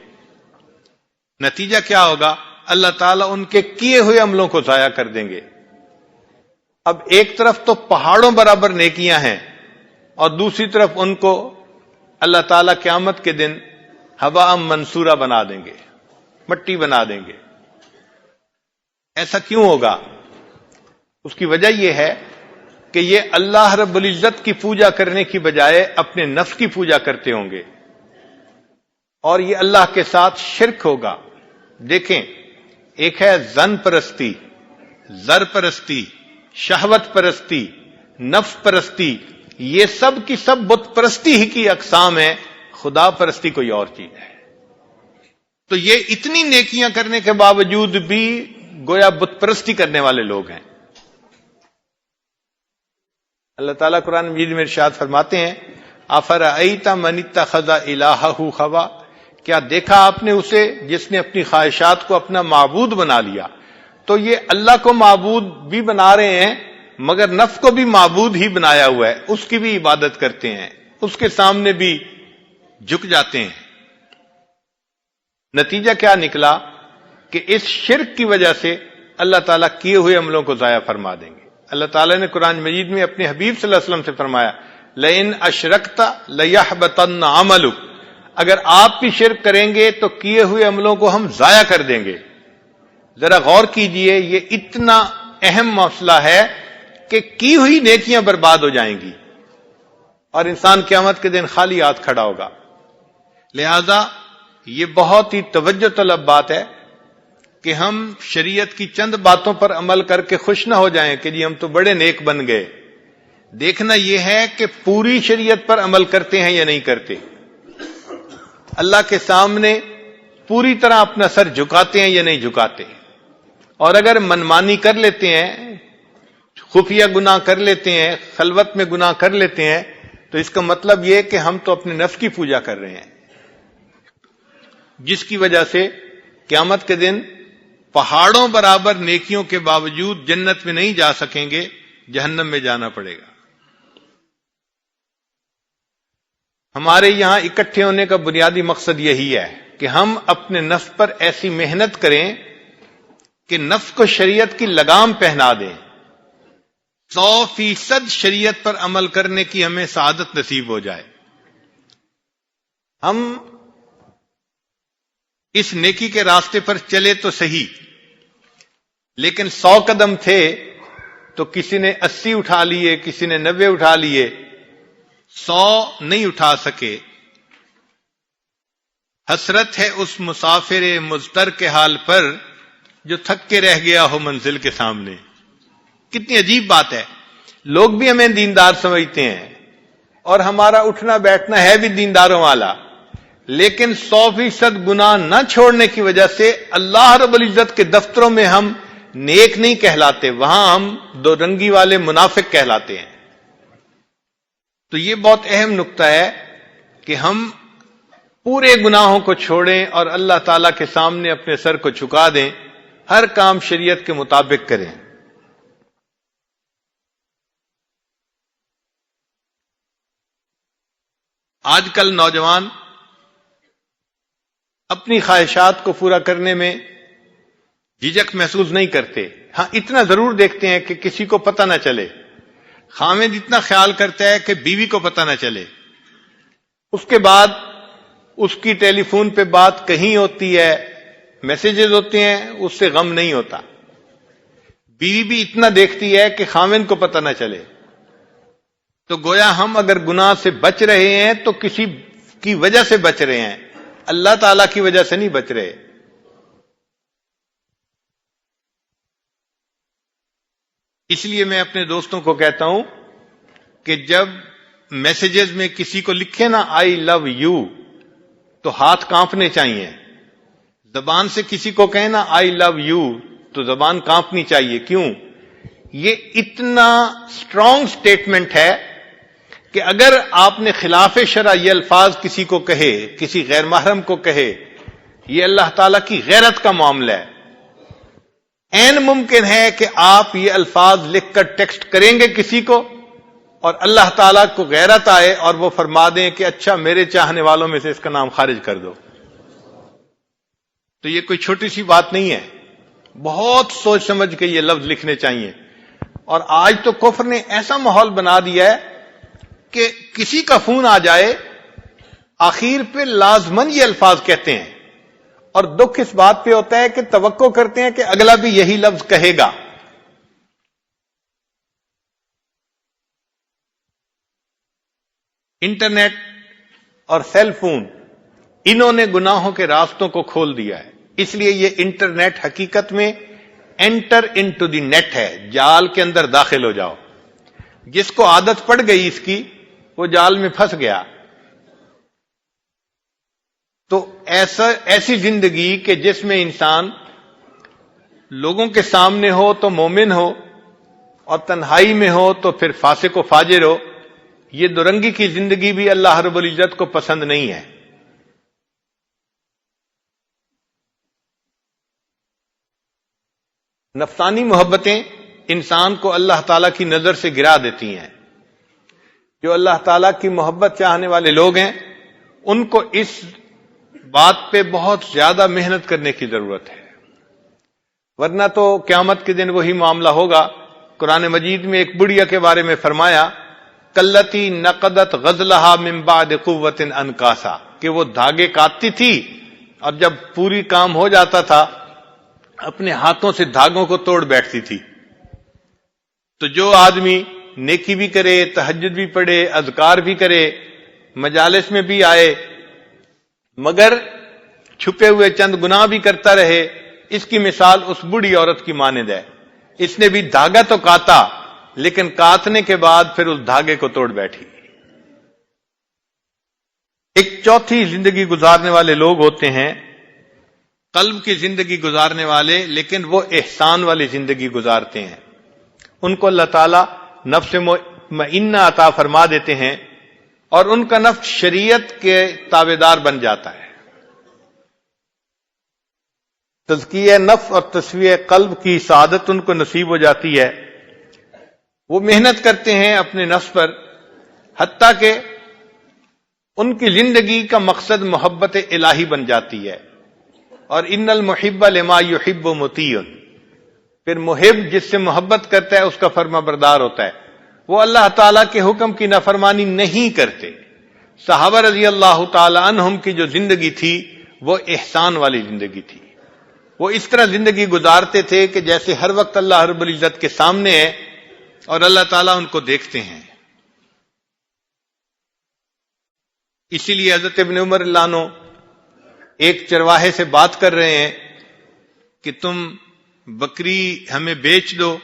نتیجہ کیا ہوگا؟ اللہ تعالیٰ ان کے کیے ہوئے عملوں کو ضائع کر دیں گے. اب ایک طرف تو پہاڑوں برابر نیکیاں ہیں اور دوسری طرف ان کو اللہ تعالیٰ قیامت کے دن ہوا منصورہ بنا دیں گے، مٹی بنا دیں گے. ایسا کیوں ہوگا؟ اس کی وجہ یہ ہے کہ یہ اللہ رب العزت کی پوجا کرنے کی بجائے اپنے نفس کی پوجا کرتے ہوں گے، اور یہ اللہ کے ساتھ شرک ہوگا. دیکھیں، ایک ہے ظن پرستی، زر پرستی، شہوت پرستی، نفس پرستی، یہ سب کی سب بت پرستی ہی کی اقسام ہیں. خدا پرستی کوئی اور چیز ہے. تو یہ اتنی نیکیاں کرنے کے باوجود بھی گویا بت پرستی کرنے والے لوگ ہیں. اللہ تعالیٰ قرآن مجید میں ارشاد فرماتے ہیں، افرأیت من اتخذ الہہ ہوا، کیا دیکھا آپ نے اسے جس نے اپنی خواہشات کو اپنا معبود بنا لیا. تو یہ اللہ کو معبود بھی بنا رہے ہیں مگر نفس کو بھی معبود ہی بنایا ہوا ہے، اس کی بھی عبادت کرتے ہیں، اس کے سامنے بھی جھک جاتے ہیں. نتیجہ کیا نکلا کہ اس شرک کی وجہ سے اللہ تعالیٰ کیے ہوئے عملوں کو ضائع فرما دیں گے. اللہ تعالیٰ نے قرآن مجید میں اپنے حبیب صلی اللہ علیہ وسلم سے فرمایا، لئن اشرکت لیحبطن عملک، اگر آپ بھی شرک کریں گے تو کیے ہوئے عملوں کو ہم ضائع کر دیں گے. ذرا غور کیجئے، یہ اتنا اہم مسئلہ ہے کہ کی ہوئی نیکیاں برباد ہو جائیں گی اور انسان قیامت کے دن خالی ہاتھ کھڑا ہوگا. لہذا یہ بہت ہی توجہ طلب بات ہے کہ ہم شریعت کی چند باتوں پر عمل کر کے خوش نہ ہو جائیں کہ جی ہم تو بڑے نیک بن گئے. دیکھنا یہ ہے کہ پوری شریعت پر عمل کرتے ہیں یا نہیں کرتے، اللہ کے سامنے پوری طرح اپنا سر جھکاتے ہیں یا نہیں جھکاتے. اور اگر منمانی کر لیتے ہیں، خفیہ گناہ کر لیتے ہیں، خلوت میں گناہ کر لیتے ہیں، تو اس کا مطلب یہ کہ ہم تو اپنے نفس کی پوجا کر رہے ہیں، جس کی وجہ سے قیامت کے دن پہاڑوں برابر نیکیوں کے باوجود جنت میں نہیں جا سکیں گے، جہنم میں جانا پڑے گا. ہمارے یہاں اکٹھے ہونے کا بنیادی مقصد یہی ہے کہ ہم اپنے نفس پر ایسی محنت کریں کہ نفس کو شریعت کی لگام پہنا دیں، 100% شریعت پر عمل کرنے کی ہمیں سعادت نصیب ہو جائے. ہم اس نیکی کے راستے پر چلے تو صحیح، لیکن 100 قدم تھے تو کسی نے 80 اٹھا لیے، کسی نے 90 اٹھا لیے، 100 نہیں اٹھا سکے. حسرت ہے اس مسافر مضطر کے حال پر جو تھک کے رہ گیا ہو منزل کے سامنے. کتنی عجیب بات ہے. لوگ بھی ہمیں دیندار سمجھتے ہیں اور ہمارا اٹھنا بیٹھنا ہے بھی دینداروں والا، لیکن 100% گناہ نہ چھوڑنے کی وجہ سے اللہ رب العزت کے دفتروں میں ہم نیک نہیں کہلاتے، وہاں ہم دو رنگی والے منافق کہلاتے ہیں. تو یہ بہت اہم نقطہ ہے کہ ہم پورے گناہوں کو چھوڑیں اور اللہ تعالیٰ کے سامنے اپنے سر کو جھکا دیں، ہر کام شریعت کے مطابق کریں. آج کل نوجوان اپنی خواہشات کو پورا کرنے میں جھجک محسوس نہیں کرتے. ہاں اتنا ضرور دیکھتے ہیں کہ کسی کو پتہ نہ چلے. خاوند اتنا خیال کرتا ہے کہ بیوی کو پتہ نہ چلے. اس کے بعد اس کی ٹیلی فون پہ بات کہیں ہوتی ہے، میسیجز ہوتے ہیں، اس سے غم نہیں ہوتا. بیوی بھی اتنا دیکھتی ہے کہ خاوند کو پتہ نہ چلے. تو گویا ہم اگر گناہ سے بچ رہے ہیں تو کسی کی وجہ سے بچ رہے ہیں، اللہ تعالیٰ کی وجہ سے نہیں بچ رہے. اس لیے میں اپنے دوستوں کو کہتا ہوں کہ جب میسیجز میں کسی کو لکھے نا آئی لو یو تو ہاتھ کانپنے چاہیے. زبان سے کسی کو کہنا آئی لو یو تو زبان کانپنی چاہیے. کیوں؟ یہ اتنا اسٹرانگ سٹیٹمنٹ ہے کہ اگر آپ نے خلاف شرع یہ الفاظ کسی کو کہے، کسی غیر محرم کو کہے، یہ اللہ تعالیٰ کی غیرت کا معاملہ ہے. عین ممکن ہے کہ آپ یہ الفاظ لکھ کر ٹیکسٹ کریں گے کسی کو اور اللہ تعالیٰ کو غیرت آئے اور وہ فرما دیں کہ اچھا میرے چاہنے والوں میں سے اس کا نام خارج کر دو. تو یہ کوئی چھوٹی سی بات نہیں ہے، بہت سوچ سمجھ کے یہ لفظ لکھنے چاہیے. اور آج تو کفر نے ایسا ماحول بنا دیا ہے کہ کسی کا فون آ جائے آخر پہ لازمن یہ الفاظ کہتے ہیں، اور دکھ اس بات پہ ہوتا ہے کہ توقع کرتے ہیں کہ اگلا بھی یہی لفظ کہے گا. انٹرنیٹ اور سیل فون انہوں نے گناہوں کے راستوں کو کھول دیا ہے. اس لیے یہ انٹرنیٹ حقیقت میں انٹر انٹو دی نیٹ ہے، جال کے اندر داخل ہو جاؤ. جس کو عادت پڑ گئی اس کی وہ جال میں پھنس گیا. تو ایسی زندگی کہ جس میں انسان لوگوں کے سامنے ہو تو مومن ہو اور تنہائی میں ہو تو پھر فاسق و فاجر ہو، یہ دورنگی کی زندگی بھی اللہ رب العزت کو پسند نہیں ہے. نفسانی محبتیں انسان کو اللہ تعالیٰ کی نظر سے گرا دیتی ہیں. جو اللہ تعالیٰ کی محبت چاہنے والے لوگ ہیں ان کو اس بات پہ بہت زیادہ محنت کرنے کی ضرورت ہے، ورنہ تو قیامت کے دن وہی معاملہ ہوگا. قرآن مجید میں ایک بڑھیا کے بارے میں فرمایا کلتی نقدت غزلہا من بعد قوت انکاسا، کہ وہ دھاگے کاٹتی تھی اور جب پوری کام ہو جاتا تھا اپنے ہاتھوں سے دھاگوں کو توڑ بیٹھتی تھی. تو جو آدمی نیکی بھی کرے، تہجد بھی پڑھے، اذکار بھی کرے، مجالس میں بھی آئے، مگر چھپے ہوئے چند گناہ بھی کرتا رہے، اس کی مثال اس بوڑھی عورت کی مانند ہے. اس نے بھی دھاگا تو کاتا لیکن کاٹنے کے بعد پھر اس دھاگے کو توڑ بیٹھی. ایک چوتھی زندگی گزارنے والے لوگ ہوتے ہیں قلب کی زندگی گزارنے والے، لیکن وہ احسان والی زندگی گزارتے ہیں. ان کو اللہ تعالیٰ نفس مطمئنہ عطا فرما دیتے ہیں اور ان کا نفس شریعت کے تابعدار بن جاتا ہے. تزکیہ نفس اور تصفیہ قلب کی سعادت ان کو نصیب ہو جاتی ہے. وہ محنت کرتے ہیں اپنے نفس پر، حتیٰ کہ ان کی زندگی کا مقصد محبت الہی بن جاتی ہے. اور ان المحب لما یحب مطیع، پھر محب جس سے محبت کرتا ہے اس کا فرما بردار ہوتا ہے. وہ اللہ تعالیٰ کے حکم کی نافرمانی نہیں کرتے. صحابہ رضی اللہ تعالی عنہم کی جو زندگی تھی وہ احسان والی زندگی تھی. وہ اس طرح زندگی گزارتے تھے کہ جیسے ہر وقت اللہ رب العزت کے سامنے ہے اور اللہ تعالیٰ ان کو دیکھتے ہیں. اسی لیے حضرت ابن عمر اللہ عنہ ایک چرواہے سے بات کر رہے ہیں کہ تم بکری ہمیں بیچ دو.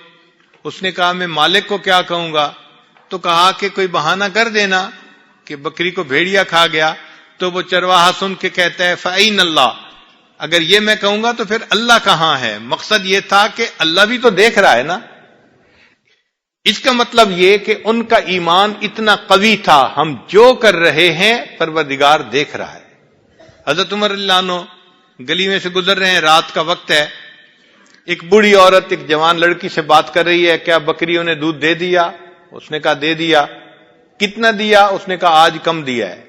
اس نے کہا میں مالک کو کیا کہوں گا؟ تو کہا کہ کوئی بہانہ کر دینا کہ بکری کو بھیڑیا کھا گیا. تو وہ چرواہا سن کے کہتا ہے فَأَيْنَ اللَّهُ، اگر یہ میں کہوں گا تو پھر اللہ کہاں ہے؟ مقصد یہ تھا کہ اللہ بھی تو دیکھ رہا ہے نا. اس کا مطلب یہ کہ ان کا ایمان اتنا قوی تھا، ہم جو کر رہے ہیں پروردگار دیکھ رہا ہے. حضرت عمر اللہ عنہ گلی میں سے گزر رہے ہیں، رات کا وقت ہے. ایک بوڑھی عورت ایک جوان لڑکی سے بات کر رہی ہے، کیا بکریوں نے دودھ دے دیا؟ اس نے کہا دے دیا. کتنا دیا؟ اس نے کہا آج کم دیا ہے.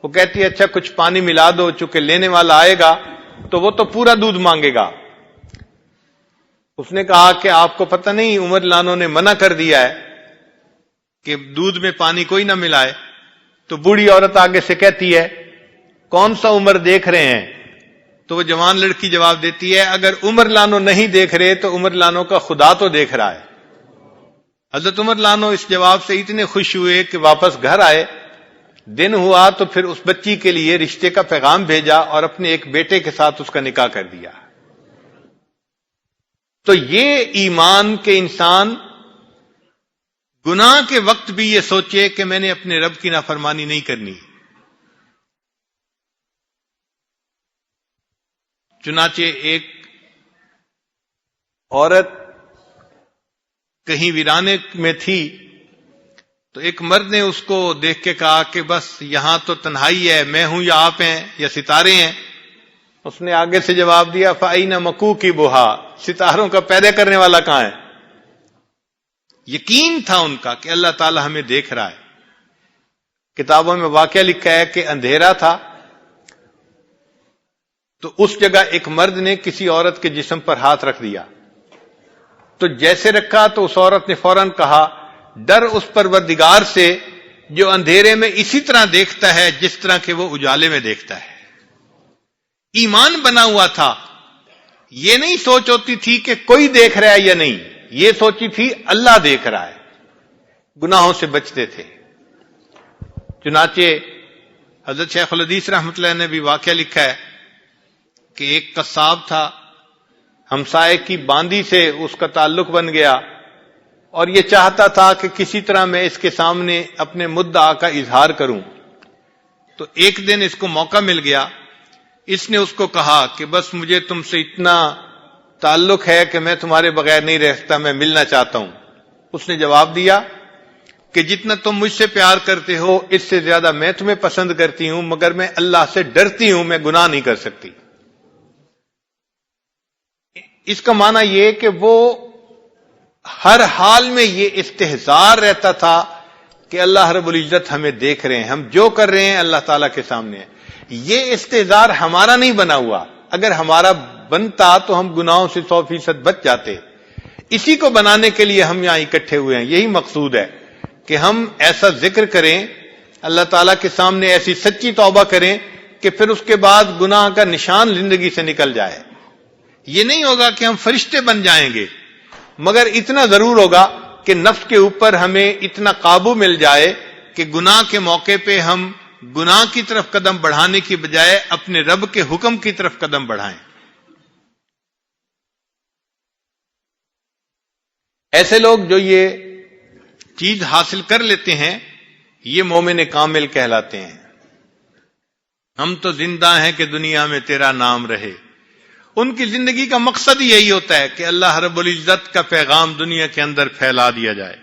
وہ کہتی ہے اچھا کچھ پانی ملا دو، چونکہ لینے والا آئے گا تو وہ تو پورا دودھ مانگے گا. اس نے کہا کہ آپ کو پتہ نہیں عمر لانوں نے منع کر دیا ہے کہ دودھ میں پانی کوئی نہ ملائے. تو بوڑھی عورت آگے سے کہتی ہے کون سا عمر دیکھ رہے ہیں؟ تو وہ جوان لڑکی جواب دیتی ہے اگر عمر لانو نہیں دیکھ رہے تو عمر لانو کا خدا تو دیکھ رہا ہے. حضرت عمر لانو اس جواب سے اتنے خوش ہوئے کہ واپس گھر آئے. دن ہوا تو پھر اس بچی کے لیے رشتے کا پیغام بھیجا اور اپنے ایک بیٹے کے ساتھ اس کا نکاح کر دیا. تو یہ ایمان کے انسان گناہ کے وقت بھی یہ سوچے کہ میں نے اپنے رب کی نافرمانی نہیں کرنی. چنانچہ ایک عورت کہیں ویرانے میں تھی تو ایک مرد نے اس کو دیکھ کے کہا کہ بس یہاں تو تنہائی ہے، میں ہوں یا آپ ہیں یا ستارے ہیں؟ اس نے آگے سے جواب دیا فَأَيْنَ مَكُوكِبُهَا، ستاروں کا پیدا کرنے والا کہاں ہے؟ یقین تھا ان کا کہ اللہ تعالی ہمیں دیکھ رہا ہے۔ کتابوں میں واقعہ لکھا ہے کہ اندھیرا تھا تو اس جگہ ایک مرد نے کسی عورت کے جسم پر ہاتھ رکھ دیا، تو جیسے رکھا تو اس عورت نے فوراً کہا ڈر اس پروردگار سے جو اندھیرے میں اسی طرح دیکھتا ہے جس طرح کہ وہ اجالے میں دیکھتا ہے۔ ایمان بنا ہوا تھا، یہ نہیں سوچ ہوتی تھی کہ کوئی دیکھ رہا ہے یا نہیں، یہ سوچی تھی اللہ دیکھ رہا ہے، گناہوں سے بچتے تھے۔ چنانچہ حضرت شیخ الحدیث رحمۃ اللہ نے بھی واقعہ لکھا ہے کہ ایک قصاب تھا، ہمسائے کی باندی سے اس کا تعلق بن گیا اور یہ چاہتا تھا کہ کسی طرح میں اس کے سامنے اپنے مدعا کا اظہار کروں۔ تو ایک دن اس کو موقع مل گیا، اس نے اس کو کہا کہ بس مجھے تم سے اتنا تعلق ہے کہ میں تمہارے بغیر نہیں رہ سکتا، میں ملنا چاہتا ہوں۔ اس نے جواب دیا کہ جتنا تم مجھ سے پیار کرتے ہو اس سے زیادہ میں تمہیں پسند کرتی ہوں، مگر میں اللہ سے ڈرتی ہوں، میں گناہ نہیں کر سکتی۔ اس کا معنی یہ کہ وہ ہر حال میں یہ استحضار رہتا تھا کہ اللہ رب العزت ہمیں دیکھ رہے ہیں، ہم جو کر رہے ہیں اللہ تعالیٰ کے سامنے ہے۔ یہ استحضار ہمارا نہیں بنا ہوا، اگر ہمارا بنتا تو ہم گناہوں سے 100% بچ جاتے۔ اسی کو بنانے کے لیے ہم یہاں اکٹھے ہوئے ہیں، یہی مقصود ہے کہ ہم ایسا ذکر کریں اللہ تعالیٰ کے سامنے، ایسی سچی توبہ کریں کہ پھر اس کے بعد گناہ کا نشان زندگی سے نکل جائے۔ یہ نہیں ہوگا کہ ہم فرشتے بن جائیں گے، مگر اتنا ضرور ہوگا کہ نفس کے اوپر ہمیں اتنا قابو مل جائے کہ گناہ کے موقع پہ ہم گناہ کی طرف قدم بڑھانے کی بجائے اپنے رب کے حکم کی طرف قدم بڑھائیں۔ ایسے لوگ جو یہ چیز حاصل کر لیتے ہیں یہ مومن کامل کہلاتے ہیں۔ ہم تو زندہ ہیں کہ دنیا میں تیرا نام رہے۔ ان کی زندگی کا مقصد یہی ہوتا ہے کہ اللہ رب العزت کا پیغام دنیا کے اندر پھیلا دیا جائے۔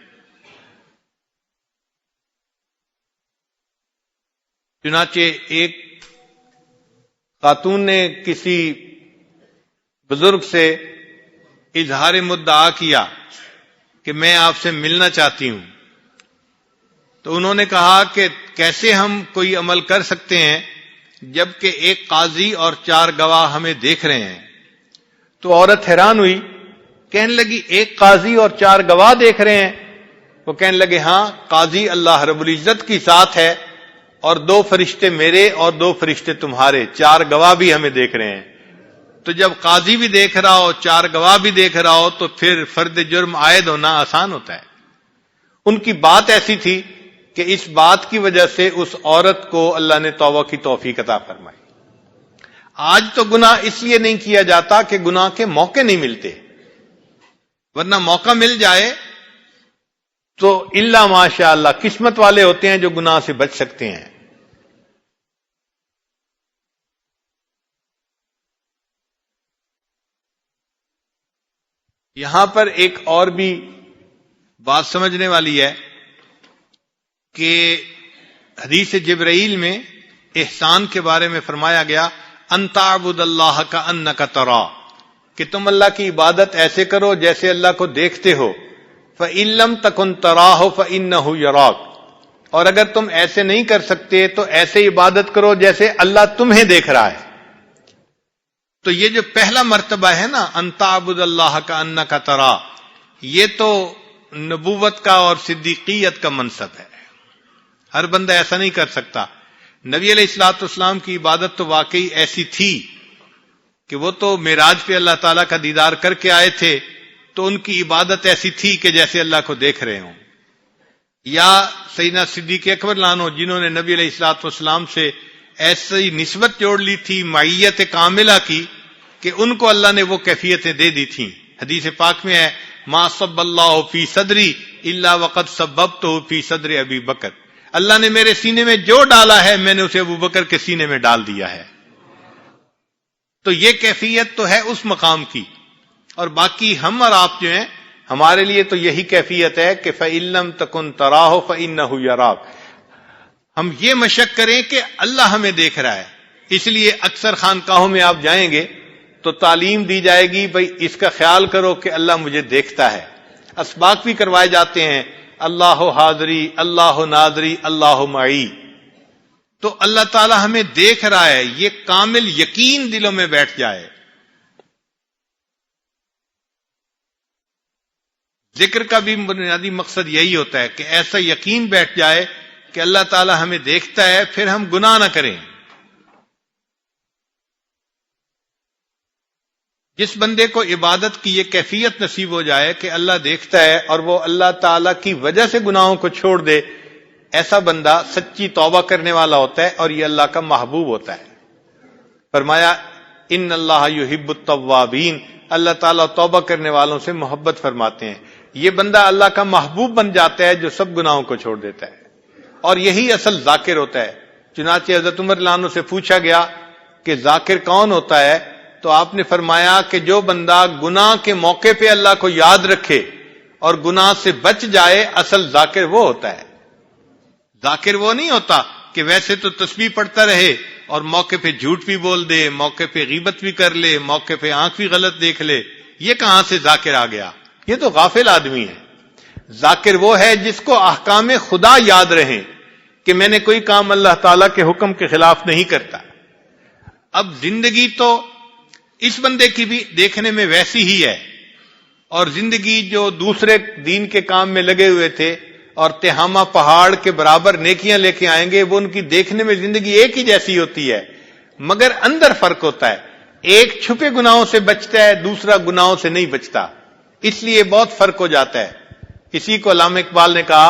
چنانچہ ایک خاتون نے کسی بزرگ سے اظہار مدعا کیا کہ میں آپ سے ملنا چاہتی ہوں، تو انہوں نے کہا کہ کیسے ہم کوئی عمل کر سکتے ہیں جبکہ ایک قاضی اور 4 گواہ ہمیں دیکھ رہے ہیں۔ تو عورت حیران ہوئی، کہنے لگی ایک قاضی اور 4 گواہ دیکھ رہے ہیں؟ وہ کہنے لگے ہاں، قاضی اللہ رب العزت کی ذات ہے اور 2 فرشتے میرے اور 2 فرشتے تمہارے، 4 گواہ بھی ہمیں دیکھ رہے ہیں۔ تو جب قاضی بھی دیکھ رہا ہو، 4 گواہ بھی دیکھ رہا ہو، تو پھر فرد جرم عائد ہونا آسان ہوتا ہے۔ ان کی بات ایسی تھی کہ اس بات کی وجہ سے اس عورت کو اللہ نے توبہ کی توفیق عطا فرمائی۔ آج تو گناہ اس لیے نہیں کیا جاتا کہ گناہ کے موقع نہیں ملتے، ورنہ موقع مل جائے تو الا ماشاء اللہ قسمت والے ہوتے ہیں جو گناہ سے بچ سکتے ہیں۔ یہاں پر ایک اور بھی بات سمجھنے والی ہے کہ حدیث جبرائیل میں احسان کے بارے میں فرمایا گیا ان تعبد اللہ کأنک ترا، کہ تم اللہ کی عبادت ایسے کرو جیسے اللہ کو دیکھتے ہو۔ فإن لم تکن تراہ فإنہ یراک، اور اگر تم ایسے نہیں کر سکتے تو ایسے عبادت کرو جیسے اللہ تمہیں دیکھ رہا ہے۔ تو یہ جو پہلا مرتبہ ہے نا ان تعبد اللہ کأنک ترا، یہ تو نبوت کا اور صدیقیت کا منصب ہے، ہر بندہ ایسا نہیں کر سکتا۔ نبی علیہ الصلوۃ والسلام کی عبادت تو واقعی ایسی تھی کہ وہ تو معراج پہ اللہ تعالیٰ کا دیدار کر کے آئے تھے، تو ان کی عبادت ایسی تھی کہ جیسے اللہ کو دیکھ رہے ہوں۔ یا سیدنا صدیق اکبر لانو جنہوں نے نبی علیہ الصلوۃ والسلام سے ایسی نسبت جوڑ لی تھی معیت کاملہ کی کہ ان کو اللہ نے وہ کیفیتیں دے دی تھیں۔ حدیث پاک میں ہے ما صب اللہ فی صدری الا وقد صببتہ فی صدر ابی بکر، اللہ نے میرے سینے میں جو ڈالا ہے میں نے اسے ابو بکر کے سینے میں ڈال دیا ہے۔ تو یہ کیفیت تو ہے اس مقام کی، اور باقی ہم اور آپ جو ہیں ہمارے لیے تو یہی کیفیت ہے کہ فَإِن لَّمْ تَكُن تَرَاهُ فَإِنَّهُ يَرَاكَ، ہم یہ مشق کریں کہ اللہ ہمیں دیکھ رہا ہے۔ اس لیے اکثر خانقاہوں میں آپ جائیں گے تو تعلیم دی جائے گی، بھئی اس کا خیال کرو کہ اللہ مجھے دیکھتا ہے۔ اسباق بھی کروائے جاتے ہیں، اللہ حاضری، اللہ ناظری، اللہ معی۔ تو اللہ تعالی ہمیں دیکھ رہا ہے، یہ کامل یقین دلوں میں بیٹھ جائے۔ ذکر کا بھی بنیادی مقصد یہی ہوتا ہے کہ ایسا یقین بیٹھ جائے کہ اللہ تعالی ہمیں دیکھتا ہے، پھر ہم گناہ نہ کریں۔ جس بندے کو عبادت کی یہ کیفیت نصیب ہو جائے کہ اللہ دیکھتا ہے اور وہ اللہ تعالی کی وجہ سے گناہوں کو چھوڑ دے، ایسا بندہ سچی توبہ کرنے والا ہوتا ہے اور یہ اللہ کا محبوب ہوتا ہے۔ فرمایا ان اللہ یحب التوابین، اللہ تعالیٰ توبہ کرنے والوں سے محبت فرماتے ہیں۔ یہ بندہ اللہ کا محبوب بن جاتا ہے جو سب گناہوں کو چھوڑ دیتا ہے، اور یہی اصل ذاکر ہوتا ہے۔ چنانچہ حضرت عمر رضی اللہ عنہ سے پوچھا گیا کہ ذاکر کون ہوتا ہے، تو آپ نے فرمایا کہ جو بندہ گناہ کے موقع پہ اللہ کو یاد رکھے اور گناہ سے بچ جائے، اصل ذاکر وہ ہوتا ہے۔ ذاکر وہ نہیں ہوتا کہ ویسے تو تسبیح پڑھتا رہے اور موقع پہ جھوٹ بھی بول دے، موقع پہ غیبت بھی کر لے، موقع پہ آنکھ بھی غلط دیکھ لے۔ یہ کہاں سے ذاکر آ گیا؟ یہ تو غافل آدمی ہے۔ ذاکر وہ ہے جس کو احکام خدا یاد رہیں کہ میں نے کوئی کام اللہ تعالیٰ کے حکم کے خلاف نہیں کرتا۔ اب زندگی تو اس بندے کی بھی دیکھنے میں ویسی ہی ہے، اور زندگی جو دوسرے دین کے کام میں لگے ہوئے تھے اور تہامہ پہاڑ کے برابر نیکیاں لے کے آئیں گے، وہ ان کی دیکھنے میں زندگی ایک ہی جیسی ہوتی ہے، مگر اندر فرق ہوتا ہے۔ ایک چھپے گناہوں سے بچتا ہے، دوسرا گناہوں سے نہیں بچتا، اس لیے بہت فرق ہو جاتا ہے۔ اسی کو علامہ اقبال نے کہا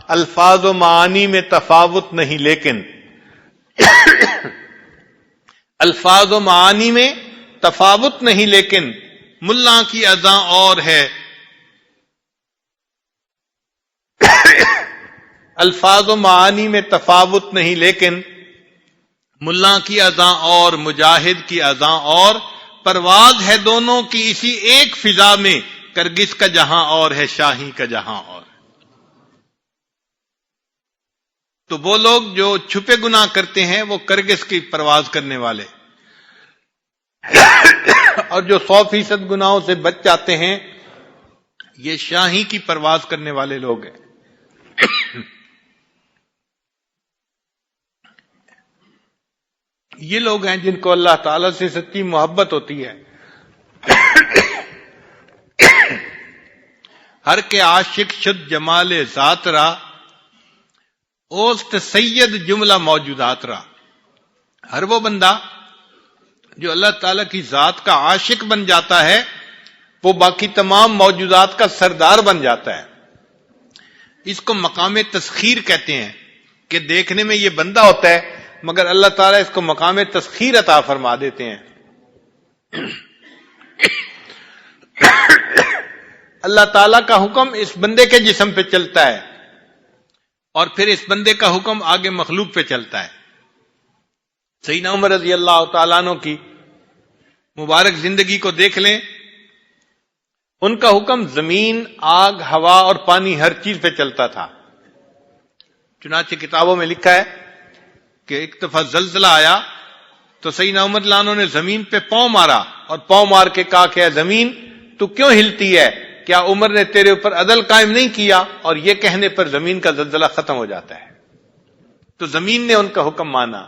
الفاظ و معانی میں تفاوت نہیں لیکن الفاظ و معانی میں تفاوت نہیں لیکن ملا کی اذاں اور ہے، الفاظ و معانی میں تفاوت نہیں لیکن ملا کی اذاں اور مجاہد کی اذاں اور، پرواز ہے دونوں کی اسی ایک فضا میں، کرگس کا جہاں اور ہے شاہی کا جہاں اور۔ تو وہ لوگ جو چھپے گناہ کرتے ہیں وہ کرگس کی پرواز کرنے والے، اور جو 100% گناہوں سے بچ جاتے ہیں یہ شاہی کی پرواز کرنے والے لوگ ہیں۔ یہ لوگ ہیں جن کو اللہ تعالی سے سچی محبت ہوتی ہے۔ ہر کے عاشق شد جمال ذات را، اوست سید جملہ موجودات را۔ ہر وہ بندہ جو اللہ تعالی کی ذات کا عاشق بن جاتا ہے وہ باقی تمام موجودات کا سردار بن جاتا ہے۔ اس کو مقام تسخیر کہتے ہیں کہ دیکھنے میں یہ بندہ ہوتا ہے مگر اللہ تعالیٰ اس کو مقام تسخیر عطا فرما دیتے ہیں۔ اللہ تعالیٰ کا حکم اس بندے کے جسم پہ چلتا ہے اور پھر اس بندے کا حکم آگے مخلوق پہ چلتا ہے۔ سیدنا عمر رضی اللہ تعالیٰ عنہ کی مبارک زندگی کو دیکھ لیں، ان کا حکم زمین، آگ، ہوا اور پانی ہر چیز پہ چلتا تھا۔ چنانچہ کتابوں میں لکھا ہے کہ ایک دفعہ زلزلہ آیا تو سیدنا عمر رضی اللہ عنہ نے زمین پہ پاؤں مارا اور پاؤں مار کے کہا کہ اے زمین تو کیوں ہلتی ہے؟ کیا عمر نے تیرے اوپر عدل قائم نہیں کیا؟ اور یہ کہنے پر زمین کا زلزلہ ختم ہو جاتا ہے۔ تو زمین نے ان کا حکم مانا۔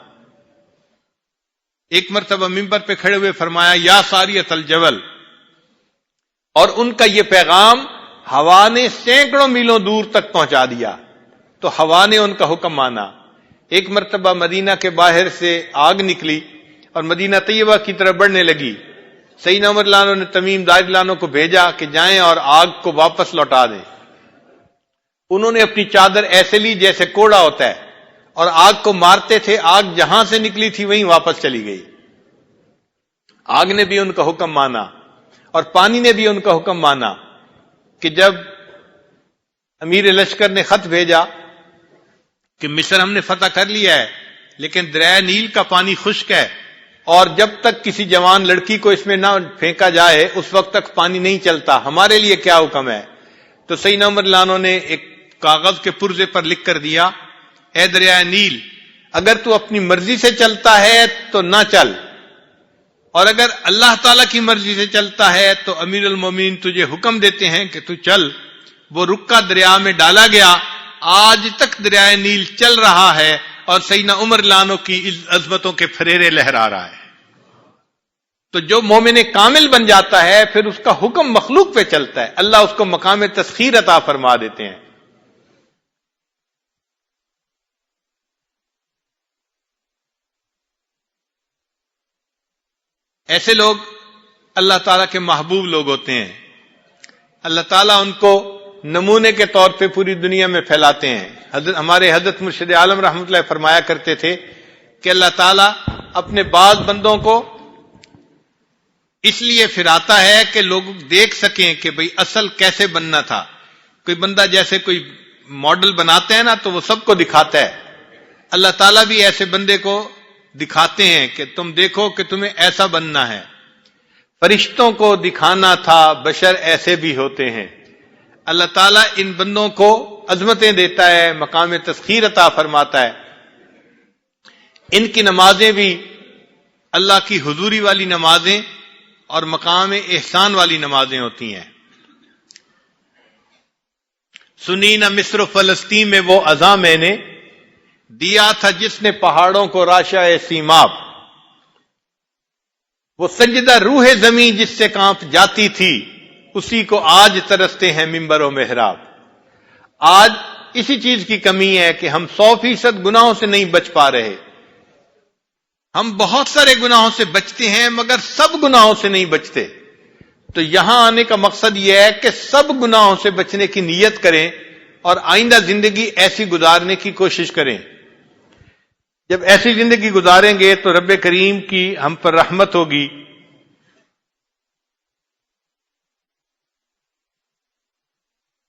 ایک مرتبہ منبر پہ کھڑے ہوئے فرمایا یا ساریۃ الجبل، اور ان کا یہ پیغام ہوا نے سینکڑوں میلوں دور تک پہنچا دیا، تو ہوا نے ان کا حکم مانا۔ ایک مرتبہ مدینہ کے باہر سے آگ نکلی اور مدینہ طیبہ کی طرف بڑھنے لگی۔ سیدنا عمر رضی اللہ عنہ نے تمیم دار رضی اللہ عنہ کو بھیجا کہ جائیں اور آگ کو واپس لوٹا دیں۔ انہوں نے اپنی چادر ایسے لی جیسے کوڑا ہوتا ہے اور آگ کو مارتے تھے، آگ جہاں سے نکلی تھی وہیں واپس چلی گئی۔ آگ نے بھی ان کا حکم مانا اور پانی نے بھی ان کا حکم مانا کہ جب امیر لشکر نے خط بھیجا کہ مصر ہم نے فتح کر لیا ہے لیکن دریائے نیل کا پانی خشک ہے اور جب تک کسی جوان لڑکی کو اس میں نہ پھینکا جائے اس وقت تک پانی نہیں چلتا، ہمارے لیے کیا حکم ہے؟ تو سیدنا عمر لانو نے ایک کاغذ کے پرزے پر لکھ کر دیا، اے دریائے نیل، اگر تو اپنی مرضی سے چلتا ہے تو نہ چل، اور اگر اللہ تعالیٰ کی مرضی سے چلتا ہے تو امیر المومنین تجھے حکم دیتے ہیں کہ تو چل۔ وہ رکا دریا میں ڈالا گیا، آج تک دریائے نیل چل رہا ہے اور سیدنا عمر لانو کی عظمتوں کے پھریرے لہرا رہا ہے۔ تو جو مومن کامل بن جاتا ہے پھر اس کا حکم مخلوق پہ چلتا ہے، اللہ اس کو مقام تسخیر عطا فرما دیتے ہیں۔ ایسے لوگ اللہ تعالیٰ کے محبوب لوگ ہوتے ہیں، اللہ تعالیٰ ان کو نمونے کے طور پہ پوری دنیا میں پھیلاتے ہیں۔ ہمارے حضرت مرشد عالم رحمۃ اللہ فرمایا کرتے تھے کہ اللہ تعالیٰ اپنے بعض بندوں کو اس لیے پھراتا ہے کہ لوگ دیکھ سکیں کہ بھئی اصل کیسے بننا تھا۔ کوئی بندہ جیسے کوئی ماڈل بناتا ہے نا تو وہ سب کو دکھاتا ہے، اللہ تعالیٰ بھی ایسے بندے کو دکھاتے ہیں کہ تم دیکھو کہ تمہیں ایسا بننا ہے۔ فرشتوں کو دکھانا تھا بشر ایسے بھی ہوتے ہیں۔ اللہ تعالیٰ ان بندوں کو عظمتیں دیتا ہے، مقام تسخیر عطا فرماتا ہے۔ ان کی نمازیں بھی اللہ کی حضوری والی نمازیں اور مقام احسان والی نمازیں ہوتی ہیں۔ سنی نہ مصر و فلسطین میں وہ اذاں میں نے دیا تھا جس نے پہاڑوں کو راشا سیماب، وہ سجدہ روح زمین جس سے کانپ جاتی تھی اسی کو آج ترستے ہیں ممبر و محراب۔ آج اسی چیز کی کمی ہے کہ ہم 100% گناہوں سے نہیں بچ پا رہے۔ ہم بہت سارے گناہوں سے بچتے ہیں مگر سب گناہوں سے نہیں بچتے۔ تو یہاں آنے کا مقصد یہ ہے کہ سب گناہوں سے بچنے کی نیت کریں اور آئندہ زندگی ایسی گزارنے کی کوشش کریں۔ جب ایسی زندگی گزاریں گے تو رب کریم کی ہم پر رحمت ہوگی۔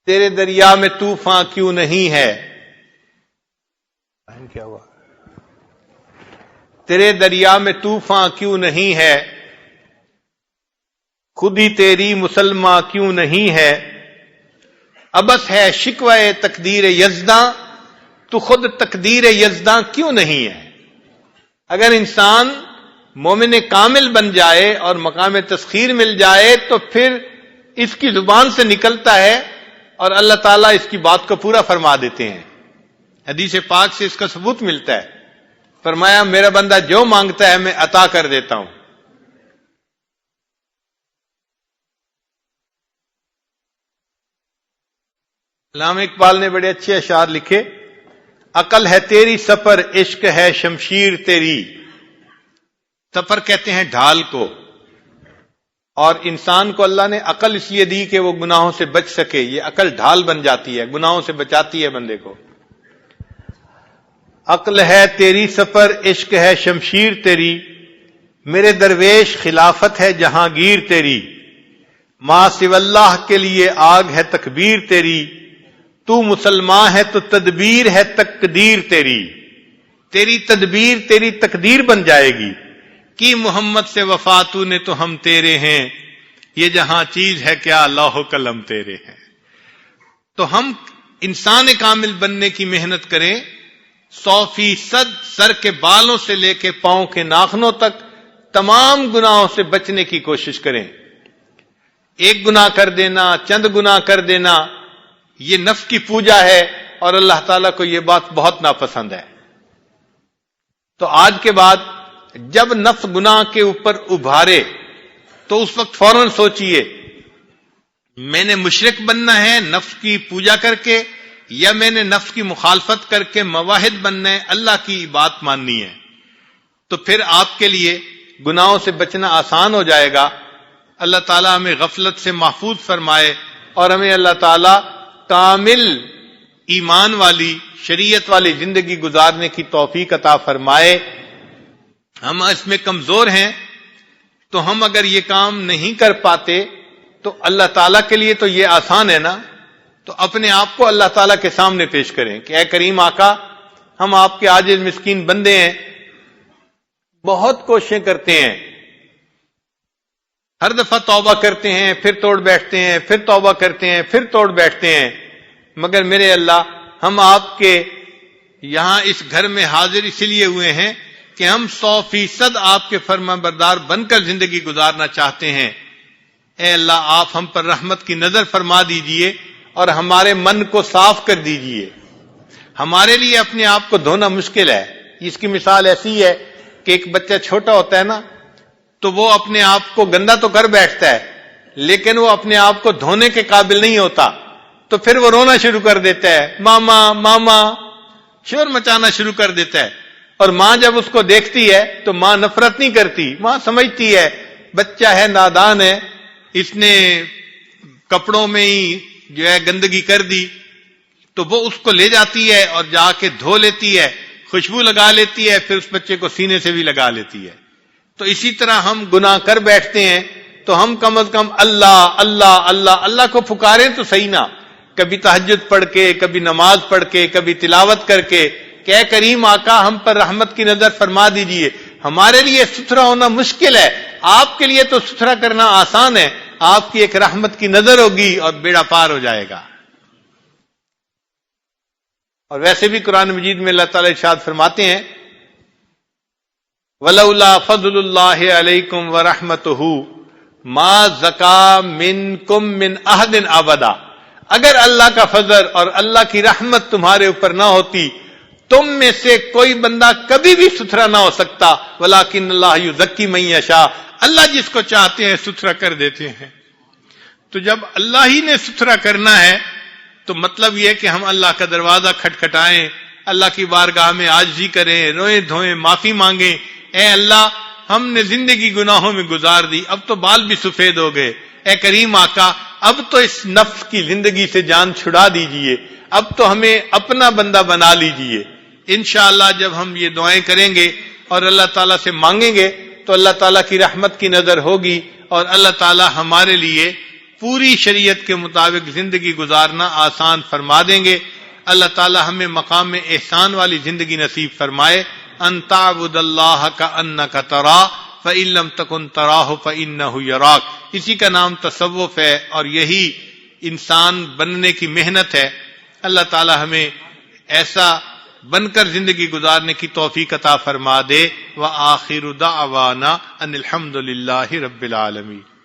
تیرے دریا میں طوفان کیوں نہیں ہے، کیا ہوا؟ تیرے دریا میں طوفان کیوں نہیں ہے، خود ہی تیری مسلمہ کیوں نہیں ہے، ابس ہے شکوہ تقدیر یزداں، تو خود تقدیر یزداں کیوں نہیں ہے۔ اگر انسان مومن کامل بن جائے اور مقام تسخیر مل جائے تو پھر اس کی زبان سے نکلتا ہے اور اللہ تعالیٰ اس کی بات کو پورا فرما دیتے ہیں۔ حدیث پاک سے اس کا ثبوت ملتا ہے، فرمایا میرا بندہ جو مانگتا ہے میں عطا کر دیتا ہوں۔ علامہ اقبال نے بڑے اچھے اشعار لکھے، عقل ہے تیری سفر عشق ہے شمشیر تیری۔ سفر کہتے ہیں ڈھال کو، اور انسان کو اللہ نے عقل اس لیے دی کہ وہ گناہوں سے بچ سکے۔ یہ عقل ڈھال بن جاتی ہے، گناہوں سے بچاتی ہے بندے کو۔ عقل ہے تیری سفر عشق ہے شمشیر تیری، میرے درویش خلافت ہے جہانگیر تیری، ما سوی اللہ کے لیے آگ ہے تکبیر تیری، تو مسلمان ہے تو تدبیر ہے تقدیر تیری۔ تیری تدبیر تیری تقدیر بن جائے گی، کی محمد سے وفا تو نے تو ہم تیرے ہیں، یہ جہاں چیز ہے کیا لوح و قلم تیرے ہیں۔ تو ہم انسان کامل بننے کی محنت کریں، 100% سر کے بالوں سے لے کے پاؤں کے ناخنوں تک تمام گناہوں سے بچنے کی کوشش کریں۔ ایک گناہ کر دینا، چند گناہ کر دینا، یہ نفس کی پوجا ہے اور اللہ تعالیٰ کو یہ بات بہت ناپسند ہے۔ تو آج کے بعد جب نفس گناہ کے اوپر ابھارے تو اس وقت فوراً سوچئے میں نے مشرک بننا ہے نفس کی پوجا کر کے، یا میں نے نفس کی مخالفت کر کے موحد بننا ہے، اللہ کی بات ماننی ہے۔ تو پھر آپ کے لیے گناہوں سے بچنا آسان ہو جائے گا۔ اللہ تعالیٰ ہمیں غفلت سے محفوظ فرمائے اور ہمیں اللہ تعالیٰ کامل ایمان والی شریعت والی زندگی گزارنے کی توفیق عطا فرمائے۔ ہم اس میں کمزور ہیں تو ہم اگر یہ کام نہیں کر پاتے تو اللہ تعالیٰ کے لیے تو یہ آسان ہے نا، تو اپنے آپ کو اللہ تعالیٰ کے سامنے پیش کریں کہ اے کریم آقا، ہم آپ کے عاجز مسکین بندے ہیں، بہت کوششیں کرتے ہیں ہر دفعہ توبہ کرتے ہیں، پھر توڑ بیٹھتے ہیں، پھر توبہ کرتے ہیں، پھر توڑ بیٹھتے ہیں، مگر میرے اللہ ہم آپ کے یہاں اس گھر میں حاضر اس لیے ہوئے ہیں کہ ہم 100% آپ کے فرما بردار بن کر زندگی گزارنا چاہتے ہیں۔ اے اللہ آپ ہم پر رحمت کی نظر فرما دیجئے اور ہمارے من کو صاف کر دیجئے۔ ہمارے لیے اپنے آپ کو دھونا مشکل ہے۔ اس کی مثال ایسی ہے کہ ایک بچہ چھوٹا ہوتا ہے نا، تو وہ اپنے آپ کو گندا تو کر بیٹھتا ہے، لیکن وہ اپنے آپ کو دھونے کے قابل نہیں ہوتا، تو پھر وہ رونا شروع کر دیتا ہے، ماما ماما، شور مچانا شروع کر دیتا ہے۔ اور ماں جب اس کو دیکھتی ہے تو ماں نفرت نہیں کرتی، ماں سمجھتی ہے بچہ ہے، نادان ہے، اس نے کپڑوں میں ہی جو ہے گندگی کر دی، تو وہ اس کو لے جاتی ہے اور جا کے دھو لیتی ہے، خوشبو لگا لیتی ہے، پھر اس بچے کو سینے سے بھی لگا لیتی ہے۔ تو اسی طرح ہم گناہ کر بیٹھتے ہیں تو ہم کم از کم اللہ اللہ اللہ اللہ کو پکاریں تو صحیح نا، کبھی تہجد پڑھ کے، کبھی نماز پڑھ کے، کبھی تلاوت کر کے کہ اے کریم آقا ہم پر رحمت کی نظر فرما دیجئے۔ ہمارے لیے ستھرا ہونا مشکل ہے، آپ کے لیے تو ستھرا کرنا آسان ہے، آپ کی ایک رحمت کی نظر ہوگی اور بیڑا پار ہو جائے گا۔ اور ویسے بھی قرآن مجید میں اللہ تعالیٰ ارشاد فرماتے ہیں وَلَوْلَا فَضْلُ اللَّهِ عَلَيْكُمْ وَرَحْمَتُهُ مَا زَكَا مِنْكُمْ مِنْ أَحَدٍ أَبَدًا، اگر اللہ کا فضل اور اللہ کی رحمت تمہارے اوپر نہ ہوتی تم میں سے کوئی بندہ کبھی بھی ستھرا نہ ہو سکتا، وَلَٰكِنَّ اللَّهَ يُزَكِّي مَن يَشَاءُ، اللہ جس کو چاہتے ہیں ستھرا کر دیتے ہیں۔ تو جب اللہ ہی نے ستھرا کرنا ہے تو مطلب یہ کہ ہم اللہ کا دروازہ کھٹکھٹائیں، اللہ کی بارگاہ میں عاجزی کریں، روئیں دھوئیں، معافی مانگیں، اے اللہ ہم نے زندگی گناہوں میں گزار دی، اب تو بال بھی سفید ہو گئے، اے کریم آقا اب تو اس نفس کی زندگی سے جان چھڑا دیجئے، اب تو ہمیں اپنا بندہ بنا لیجئے۔ انشاءاللہ جب ہم یہ دعائیں کریں گے اور اللہ تعالیٰ سے مانگیں گے تو اللہ تعالیٰ کی رحمت کی نظر ہوگی اور اللہ تعالیٰ ہمارے لیے پوری شریعت کے مطابق زندگی گزارنا آسان فرما دیں گے۔ اللہ تعالیٰ ہمیں مقام احسان والی زندگی نصیب فرمائے۔ ان تعبد اللہ کأنک تراہ فإن لم تکن تراہ فإنہ یراک، اسی کا نام تصوف ہے اور یہی انسان بننے کی محنت ہے۔ اللہ تعالیٰ ہمیں ایسا بن کر زندگی گزارنے کی توفیق عطا فرما دے۔ وآخر دعوانا ان الحمد للہ رب العالمین۔